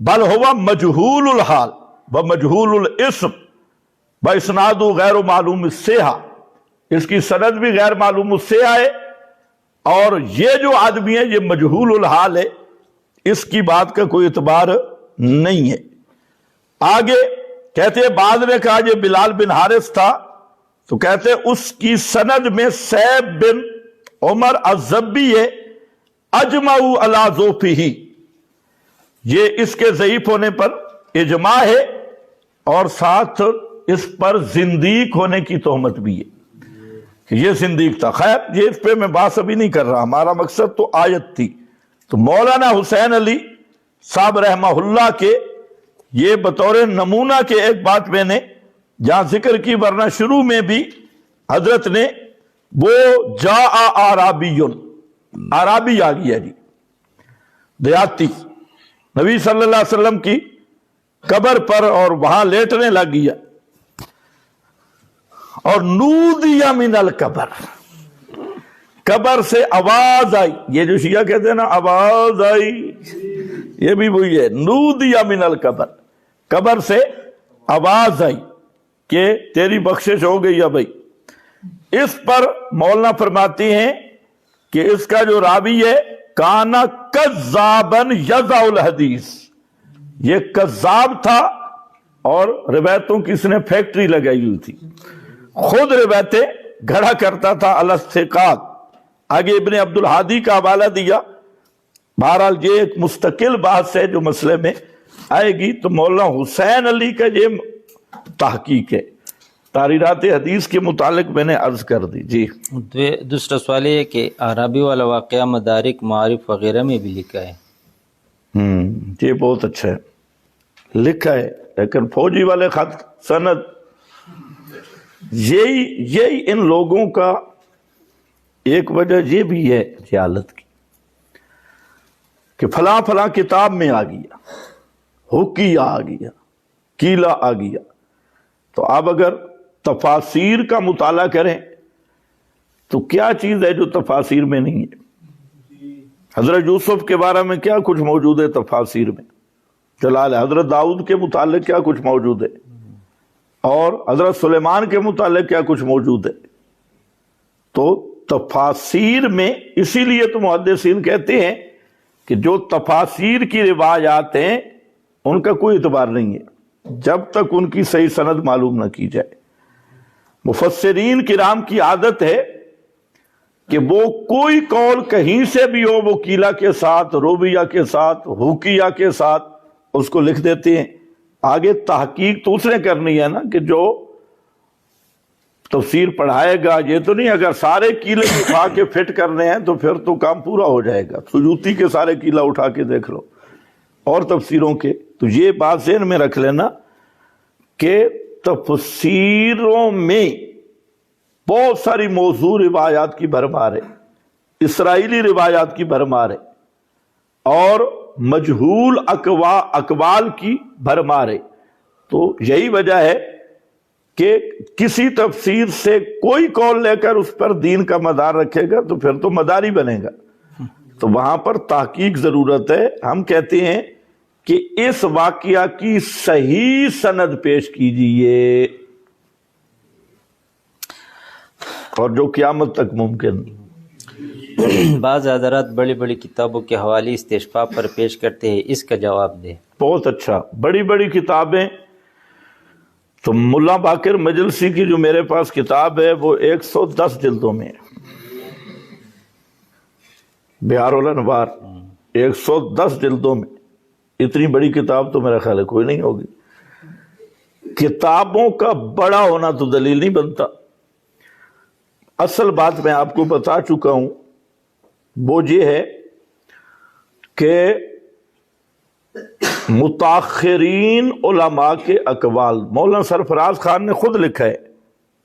بل ہوا مجہول الحال و مجہول الاسم و اسناد غیر معلوم الصحہ، اس کی سند بھی غیر معلوم الصحہ ہے اور یہ جو آدمی ہے یہ مجہول الحال ہے، اس کی بات کا کوئی اعتبار نہیں ہے۔ آگے کہتے ہیں بعض نے کہا یہ بلال بن حارث تھا، تو کہتے ہیں اس کی سند میں سیب بن عمر الزبی ہے، اجمعوا علی ضعفہ، یہ اس کے ضعیف ہونے پر اجماع ہے اور ساتھ اس پر زندیق ہونے کی تہمت بھی ہے کہ یہ زندیق تھا۔ خیر یہ اس پہ میں بات ابھی نہیں کر رہا، ہمارا مقصد تو آیت تھی۔ تو مولانا حسین علی صاحب رحمہ اللہ کے یہ بطور نمونہ کے ایک بات میں نے جہاں ذکر کی، ورنہ شروع میں بھی حضرت نے وہ جاء اعرابی، اعرابی آ گیا جی دیہاتی، نبی صلی اللہ علیہ وسلم کی قبر پر اور وہاں لیٹنے لگ گیا اور نودی من القبر، قبر سے آواز آئی، یہ جو شیعہ کہتے ہیں نا آواز آئی، یہ بھی وہی ہے، نودی من القبر، قبر سے آواز آئی کہ تیری بخشش ہو گئی ہے بھائی۔ اس پر مولانا فرماتی ہیں کہ اس کا جو راوی ہے کانا کذابن یضع الحدیث، یہ کذاب تھا اور روایتوں کی اس نے فیکٹری لگائی ہوئی تھی، خود روایتیں گھڑا کرتا تھا الاستقاق۔ آگے ابن عبد الحادی کا حوالہ دیا، بہرحال یہ ایک مستقل بحث ہے جو مسئلے میں آئے گی۔ تو مولانا حسین علی کا یہ تحقیق ہے، تحریرات حدیث کے متعلق میں نے عرض کر دی جی۔ دوسرا سوال یہ ہے کہ اعرابی والا واقعہ مدارک معارف وغیرہ میں بھی لکھا ہے۔ یہ بہت اچھا ہے، لکھا ہے، لیکن فوجی والے خط سند، یہی ان لوگوں کا ایک وجہ یہ بھی ہے جہالت کی کہ فلاں فلاں کتاب میں آ گیا، حکیہ آ گیا، قیلہ آ گیا۔ تو آپ اگر تفاسیر کا مطالعہ کریں تو کیا چیز ہے جو تفاسیر میں نہیں ہے؟ حضرت یوسف کے بارے میں کیا کچھ موجود ہے تفاسیر میں، جلال ہے۔ حضرت داؤد کے متعلق کیا کچھ موجود ہے، اور حضرت سلیمان کے متعلق کیا کچھ موجود ہے۔ تو تفاسیر میں اسی لیے تو محدثین کہتے ہیں کہ جو تفاسیر کی روایات ہیں ان کا کوئی اعتبار نہیں ہے جب تک ان کی صحیح سند معلوم نہ کی جائے۔ مفسرین کرام کی عادت ہے کہ وہ کوئی قول کہیں سے بھی ہو، وہ قیلہ کے ساتھ، روبیہ کے ساتھ، حکیہ کے ساتھ اس کو لکھ دیتے ہیں۔ آگے تحقیق تو اس نے کرنی ہے نا کہ جو تفسیر پڑھائے گا، یہ تو نہیں اگر سارے قیلے اٹھا کے فٹ کرنے ہیں تو پھر تو کام پورا ہو جائے گا۔ سیوطی کے سارے قیلہ اٹھا کے دیکھ لو اور تفسیروں کے، تو یہ بات ذہن میں رکھ لینا کہ تفسیروں میں بہت ساری موضوع روایات کی بھرمار ہے، اسرائیلی روایات کی بھرمار ہے اور مجہول اقوال کی بھرمار ہے۔ تو یہی وجہ ہے کہ کسی تفسیر سے کوئی قول لے کر اس پر دین کا مدار رکھے گا تو پھر تو مدار ہی بنے گا۔ تو وہاں پر تحقیق ضرورت ہے۔ ہم کہتے ہیں کہ اس واقعہ کی صحیح سند پیش کیجئے، اور جو قیامت تک ممکن نہیں۔ بعض حضرات بڑی بڑی کتابوں کے حوالے استشفاء پر پیش کرتے ہیں، اس کا جواب دیں۔ بہت اچھا، بڑی بڑی کتابیں تو ملا باقر مجلسی کی جو میرے پاس کتاب ہے وہ 110 جلدوں میں ہے، بہار الانوار 110 جلدوں میں۔ اتنی بڑی کتاب تو میرا خیال ہے کوئی نہیں ہوگی۔ کتابوں کا بڑا ہونا تو دلیل نہیں بنتا۔ اصل بات میں آپ کو بتا چکا ہوں، وہ یہ ہے کہ متاخرین علماء کے اقوال، مولانا سرفراز خان نے خود لکھا ہے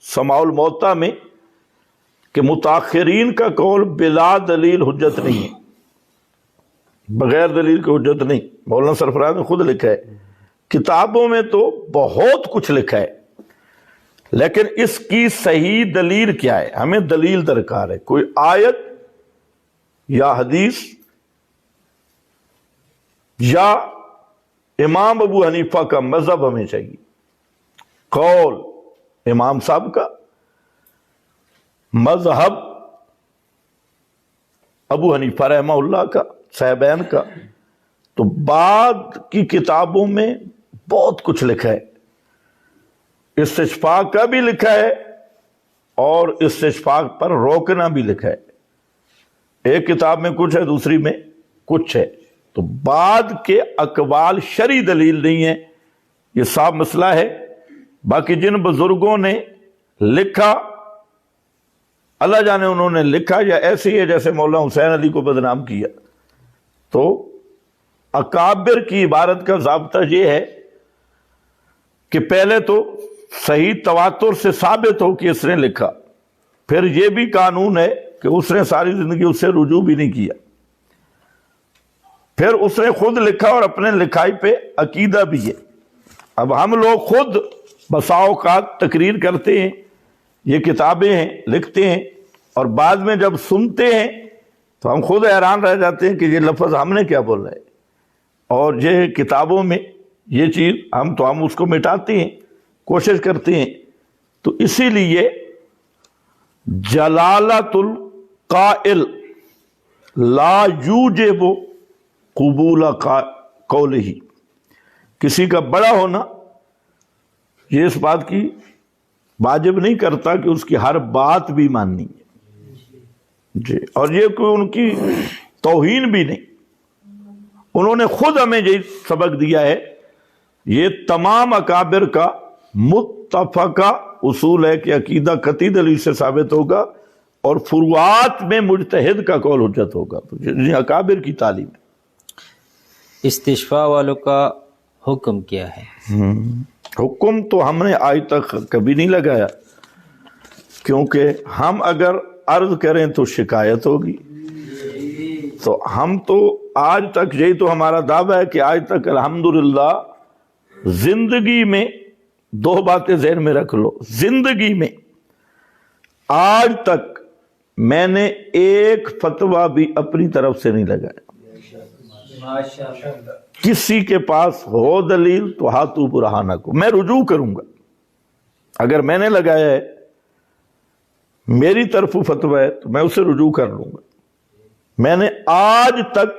سماع الموتا میں کہ متاخرین کا قول بلا دلیل حجت نہیں ہے، بغیر دلیل کی حجت نہیں۔ مولانا سرفراز نے خود لکھا ہے۔ کتابوں میں تو بہت کچھ لکھا ہے، لیکن اس کی صحیح دلیل کیا ہے؟ ہمیں دلیل درکار ہے، کوئی آیت یا حدیث یا امام ابو حنیفہ کا مذہب ہمیں چاہیے، قول امام صاحب کا، مذہب ابو حنیفہ رحمہ اللہ کا، صاحبین کا۔ تو بعد کی کتابوں میں بہت کچھ لکھا ہے، استشفاء کا بھی لکھا ہے اور استشفاء پر روکنا بھی لکھا ہے۔ ایک کتاب میں کچھ ہے، دوسری میں کچھ ہے۔ تو بعد کے اقوال شرعی دلیل نہیں ہے، یہ صاف مسئلہ ہے۔ باقی جن بزرگوں نے لکھا، اللہ جانے انہوں نے لکھا یا ایسے ہی ہے جیسے مولانا حسین علی کو بدنام کیا۔ تو اکابر کی عبارت کا ضابطہ یہ ہے کہ پہلے تو صحیح تواتر سے ثابت ہو کہ اس نے لکھا، پھر یہ بھی قانون ہے کہ اس نے ساری زندگی اس سے رجوع بھی نہیں کیا، پھر اس نے خود لکھا اور اپنے لکھائی پہ عقیدہ بھی ہے۔ اب ہم لوگ خود بسا اوقات تقریر کرتے ہیں، یہ کتابیں ہیں، لکھتے ہیں، اور بعد میں جب سنتے ہیں تو ہم خود حیران رہ جاتے ہیں کہ یہ لفظ ہم نے کیا بولا ہے، اور یہ کتابوں میں یہ چیز ہم اس کو مٹاتے ہیں، کوشش کرتے ہیں۔ تو اسی لیے جلالت القائل لا یوجب قبول قولہ، کسی کا بڑا ہونا یہ اس بات کی واجب نہیں کرتا کہ اس کی ہر بات بھی ماننی ہے جی، اور یہ کوئی ان کی توہین بھی نہیں۔ انہوں نے خود ہمیں یہ سبق دیا ہے۔ یہ تمام اکابر کا متفقہ اصول ہے کہ عقیدہ قطعی دلیل سے ثابت ہوگا اور فروعات میں مجتہد کا قول حجت ہوگا۔ تو یہ اکابر کی تعلیم ہے۔ استشفاء والوں کا حکم کیا ہے؟ حکم تو ہم نے آج تک کبھی نہیں لگایا، کیونکہ ہم اگر عرض کریں تو شکایت ہوگی۔ تو ہم تو آج تک، یہی تو ہمارا دعویٰ ہے کہ آج تک الحمدللہ زندگی میں دو باتیں ذہن میں رکھ لو، زندگی میں آج تک میں نے ایک فتویٰ بھی اپنی طرف سے نہیں لگایا۔ کسی کے پاس ہو دلیل تو ہاتھوں برہانکم، میں رجوع کروں گا۔ اگر میں نے لگایا ہے، میری طرف فتویٰ ہے، تو میں اسے رجوع کر لوں گا۔ میں نے آج تک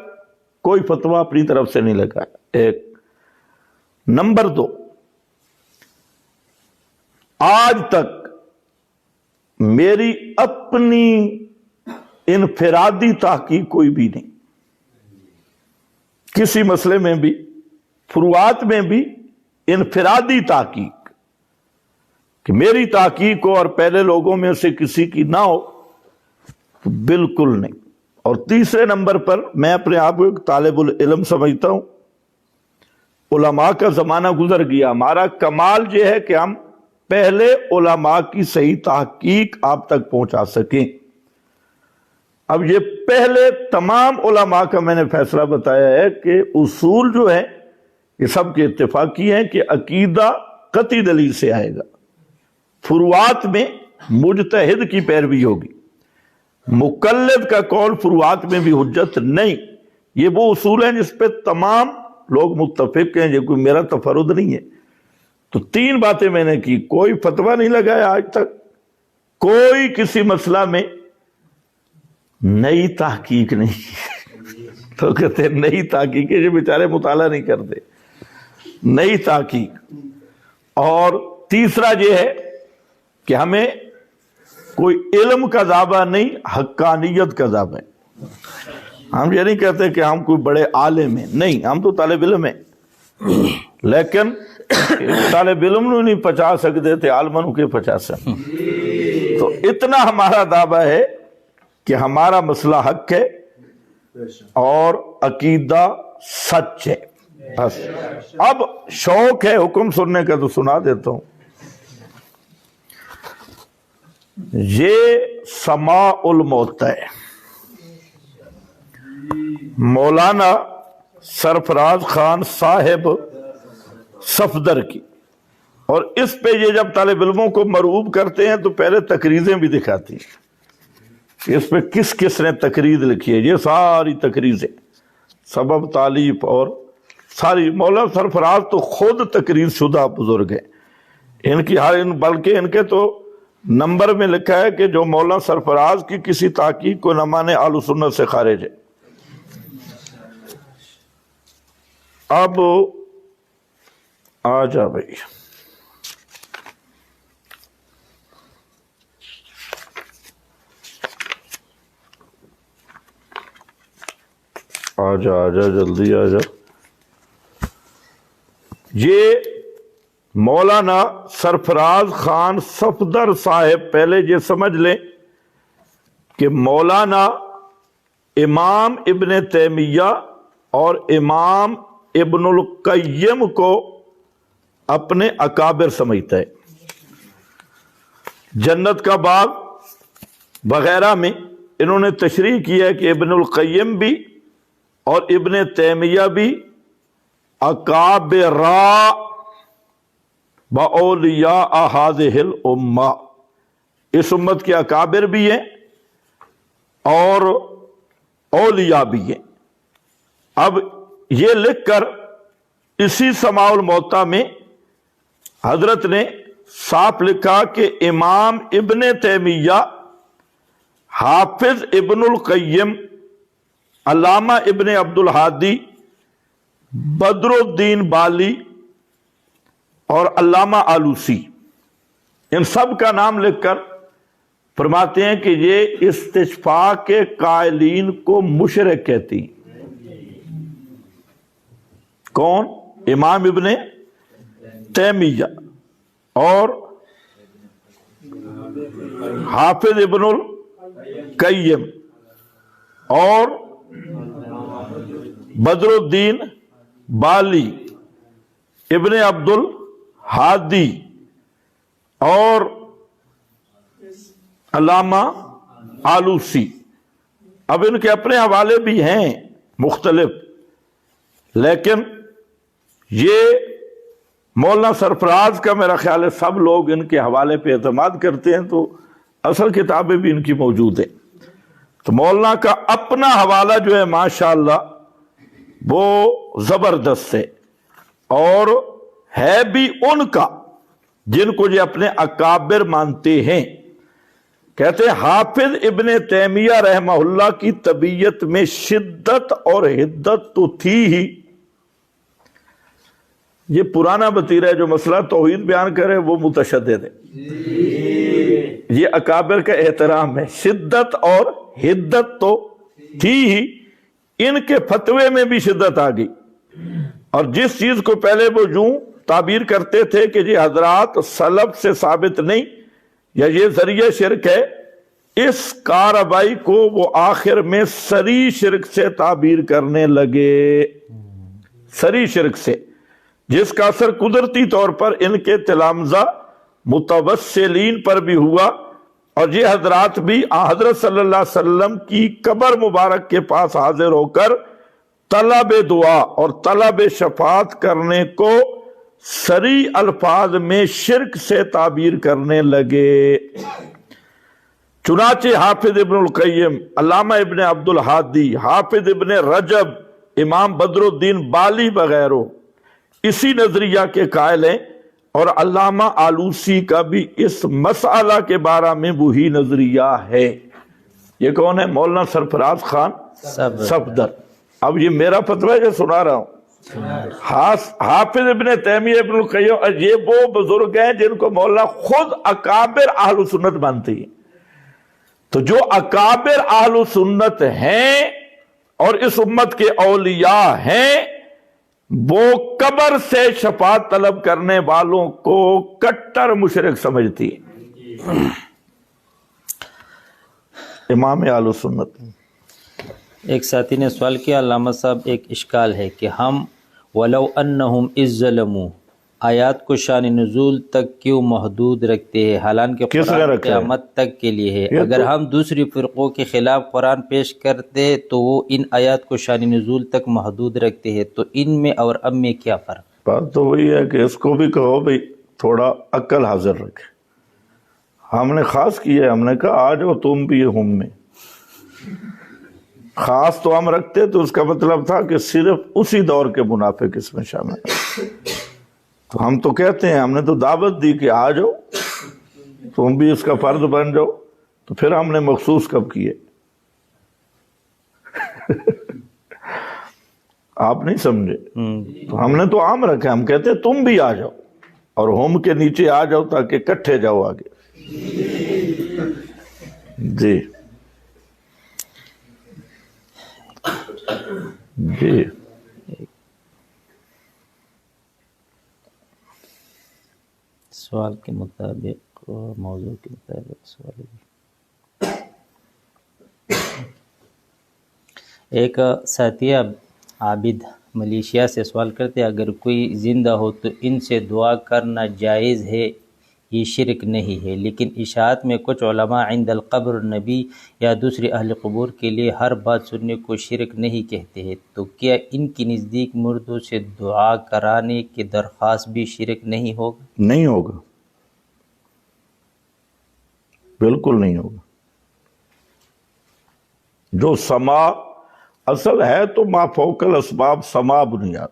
کوئی فتویٰ اپنی طرف سے نہیں لگایا، ایک۔ نمبر دو، آج تک میری اپنی انفرادی تحقیق کوئی بھی نہیں، کسی مسئلے میں بھی، فروعات میں بھی انفرادی تحقیق، کہ میری تحقیق ہو اور پہلے لوگوں میں سے کسی کی نہ ہو، تو بالکل نہیں۔ اور تیسرے نمبر پر میں اپنے آپ کو ایک طالب العلم سمجھتا ہوں۔ علماء کا زمانہ گزر گیا، ہمارا کمال یہ ہے کہ ہم پہلے علماء کی صحیح تحقیق آپ تک پہنچا سکیں۔ اب یہ پہلے تمام علماء کا میں نے فیصلہ بتایا ہے کہ اصول جو ہے یہ سب کے اتفاقی ہیں کہ عقیدہ قطعی دلیل سے آئے گا، فروعات میں مجتہد کی پیروی ہوگی، مقلد کا قول فروعات میں بھی حجت نہیں۔ یہ وہ اصول ہیں جس پہ تمام لوگ متفق ہیں، یہ کوئی میرا تفرد نہیں ہے۔ تو 3 باتیں میں نے کی، کوئی فتویٰ نہیں لگایا آج تک، کوئی کسی مسئلہ میں نئی تحقیق نہیں کی۔ تو کہتے ہیں نئی تحقیق، یہ بیچارے مطالعہ نہیں کرتے، نئی تحقیق۔ اور تیسرا یہ ہے کہ ہمیں کوئی علم کا دعویٰ نہیں، حقانیت کا دعویٰ ہے۔ ہم یہ نہیں کہتے کہ ہم کوئی بڑے عالم ہیں، نہیں، ہم تو طالب علم ہیں، لیکن طالب علم نو نہیں پہنچا سکتے تھے، عالموں کے پہنچا سکتے۔ تو اتنا ہمارا دعویٰ ہے کہ ہمارا مسئلہ حق ہے اور عقیدہ سچ ہے، بس۔ اب شوق ہے حکم سننے کا تو سنا دیتا ہوں۔ یہ سماع الموتع مولانا سرفراز خان صاحب صفدر کی، اور اس پہ یہ جب طالب علموں کو مرعوب کرتے ہیں تو پہلے تقریضیں بھی دکھاتی ہیں، اس پہ کس کس نے تقریر لکھی ہے۔ یہ ساری تقریریں، سبب تالیف اور ساری، مولانا سرفراز تو خود تقریر شدہ بزرگ ہیں، ان کی بلکہ ان کے تو نمبر میں لکھا ہے کہ جو مولانا سرفراز کی کسی تحقیق کو نہ مانے اہل سنت سے خارج ہے۔ اب آ جا بھائی، آ جا جلدی آ جا۔ یہ مولانا سرفراز خان صفدر صاحب، پہلے یہ سمجھ لیں کہ مولانا امام ابن تیمیہ اور امام ابن القیم کو اپنے اکابر سمجھتا ہے۔ جنت کا باغ وغیرہ میں انہوں نے تشریح کیا ہے کہ ابن القیم بھی اور ابن تیمیہ بھی اکابرا باولیاء ہذہ الامہ، اس امت کے اکابر بھی ہیں اور اولیاء بھی ہیں۔ اب یہ لکھ کر اسی سماع الموتع میں حضرت نے صاف لکھا کہ امام ابن تیمیہ، حافظ ابن القیم، علامہ ابن عبد الہادی، بدر الدین بالی اور علامہ آلوسی، ان سب کا نام لکھ کر فرماتے ہیں کہ یہ استشفاء کے قائلین کو مشرک کہتی ہیں۔ کون؟ امام ابن تیمیہ اور حافظ ابن القیم اور بدر الدین بالی، ابن عبد الہادی اور علامہ آلوسی۔ اب ان کے اپنے حوالے بھی ہیں مختلف، لیکن یہ مولانا سرفراز کا میرا خیال ہے سب لوگ ان کے حوالے پہ اعتماد کرتے ہیں، تو اصل کتابیں بھی ان کی موجود ہیں۔ تو مولانا کا اپنا حوالہ جو ہے ماشاءاللہ وہ زبردست ہے، اور ہے بھی ان کا جن کو یہ اپنے اکابر مانتے ہیں۔ کہتے ہیں حافظ ابن تیمیہ رحمہ اللہ کی طبیعت میں شدت اور حدت تو تھی ہی۔ یہ پرانا بطیرہ ہے، جو مسئلہ توحید بیان کرے وہ متشدد ہے، یہ اکابر کا احترام ہے۔ شدت اور حدت تو تھی ہی، ان کے فتوے میں بھی شدت آ گئی، اور جس چیز کو پہلے وہ یوں تعبیر کرتے تھے کہ یہ حضرات سلف سے ثابت نہیں یا یہ ذریعہ شرک ہے، اس کارروائی کو وہ آخر میں سری شرک سے تعبیر کرنے لگے، سری شرک سے، جس کا اثر قدرتی طور پر ان کے تلامذہ متوسلین پر بھی ہوا، اور یہ حضرات بھی حضرت صلی اللہ علیہ وسلم کی قبر مبارک کے پاس حاضر ہو کر طلب دعا اور طلب شفاعت کرنے کو سری الفاظ میں شرک سے تعبیر کرنے لگے۔ چنانچہ حافظ ابن القیم، علامہ ابن عبد الہادی، حافظ ابن رجب امام بدر الدین بالی وغیرہ اسی نظریہ کے قائل ہیں، اور علامہ آلوسی کا بھی اس مسئلہ کے بارے میں وہی نظریہ ہے۔ یہ کون ہے؟ مولانا سرفراز خان صفدر۔ اب یہ میرا فتویٰ جو سنا رہا ہوں، حافظ ابن تیمیہ ابن القیم، یہ وہ بزرگ ہیں جن کو مولانا خود اکابر اہل سنت مانتی ہیں۔ تو جو اکابر اہل سنت ہیں اور اس امت کے اولیاء ہیں، وہ قبر سے شفاعت طلب کرنے والوں کو کٹر مشرک سمجھتی ہیں۔ امام اہل سنت۔ ایک ساتھی نے سوال کیا، علامہ صاحب ایک اشکال ہے کہ ہم وَلَوْ أَنَّهُمْ إِذْ ظَلَمُوا آیات کو شان نزول تک کیوں محدود رکھتے ہیں، حالانکہ کس نے قرآن رکھا ہے؟ قیامت تک کے لیے ہے؟ یہ اگر تو- ہم دوسری فرقوں کے خلاف قرآن پیش کرتے تو وہ ان آیات کو شان نزول تک محدود رکھتے ہیں، تو ان میں اور اب میں کیا فرق؟ بات تو وہی ہے کہ اس کو بھی کہو بھئی تھوڑا عقل حاضر رکھے۔ ہم نے خاص کیا ہے، ہم نے کہا آ جاؤ تم بھی ہم میں۔ خاص تو ہم رکھتے تو اس کا مطلب تھا کہ صرف اسی دور کے منافق اس میں شامل ہیں۔ تو ہم تو کہتے ہیں، ہم نے تو دعوت دی کہ آ جاؤ تم بھی اس کا فرد بن جاؤ، تو پھر ہم نے مخصوص کب کیے؟ آپ نہیں سمجھے؟ تو ہم نے تو عام رکھا، ہم کہتے ہیں تم بھی آ جاؤ اور ہوم کے نیچے آ جاؤ تاکہ کٹھے جاؤ آگے۔ جی جی سوال کے مطابق، موضوع کے مطابق سوال ہے۔ ایک ساتھی عابد ملیشیا سے سوال کرتے ہیں، اگر کوئی زندہ ہو تو ان سے دعا کرنا جائز ہے، یہ شرک نہیں ہے، لیکن اشاعت میں کچھ علماء عند القبر نبی یا دوسری اہل قبور کے لیے ہر بات سننے کو شرک نہیں کہتے ہیں، تو کیا ان کی نزدیک مردوں سے دعا کرانے کی درخواست بھی شرک نہیں ہوگا؟ نہیں ہوگا، بالکل نہیں ہوگا۔ جو سما اصل ہے تو ما فوق الاسباب سما بنیاد،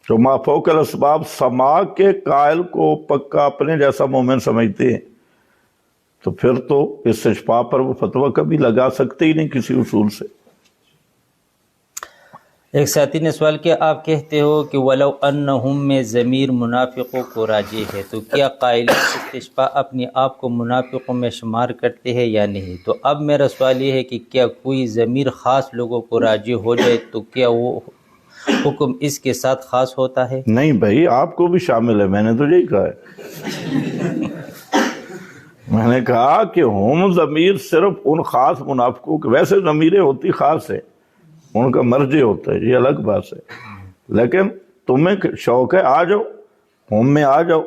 جو ما فوق الاسباب سما کے قائل کو پکا اپنے جیسا مومن سمجھتے ہیں، تو پھر تو اس استشفاء پر وہ فتویٰ کبھی لگا سکتے ہی نہیں کسی اصول سے۔ ایک ساتھی نے سوال کیا، آپ کہتے ہو کہ وَلَوْ أَنَّهُمْ میں ضمیر منافقوں کو راجع ہے، تو کیا قائلین استشفاء اپنے آپ کو منافقوں میں شمار کرتے ہیں یا نہیں؟ تو اب میرا سوال یہ ہے کہ کیا کوئی ضمیر خاص لوگوں کو راجع ہو جائے تو کیا وہ حکم اس کے ساتھ خاص ہوتا ہے؟ نہیں بھائی، آپ کو بھی شامل ہے، میں نے تو یہی کہا ہے۔ میں نے کہا کہ ہم ضمیر صرف ان خاص منافقوں کے، ویسے ضمیریں ہوتی خاص ہے، ان کا مرجع ہوتا ہے، یہ الگ بات ہے، لیکن تمہیں شوق ہے آ جاؤ ہم میں آ جاؤ۔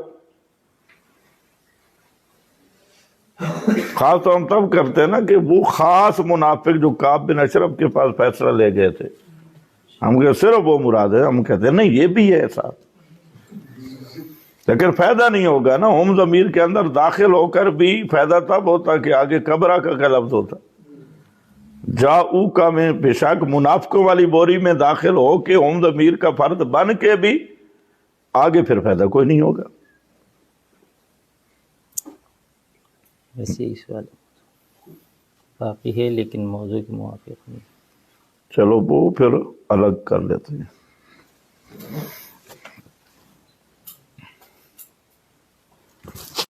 خاص تو ہم تب کرتے ہیں نا کہ وہ خاص منافق جو کعب بن اشرف کے پاس فیصلہ لے گئے تھے، ہم کہ صرف وہ مراد ہے، ہم کہتے ہیں نہیں یہ بھی ہے ساتھ، لیکن فائدہ نہیں ہوگا نا۔ ہم ضمیر کے اندر داخل ہو کر بھی فائدہ تب ہوتا کہ آگے قبرہ کا کیا لفظ ہوتا، جاؤ کا میں بے شک منافقوں والی بوری میں داخل ہو کے ہم ضمیر کا فرد بن کے بھی آگے پھر فائدہ کوئی نہیں ہوگا۔ ویسے ہی سوال باقی ہے لیکن موضوع کے موافق نہیں۔ چلو وہ پھر الگ کر لیتے ہیں۔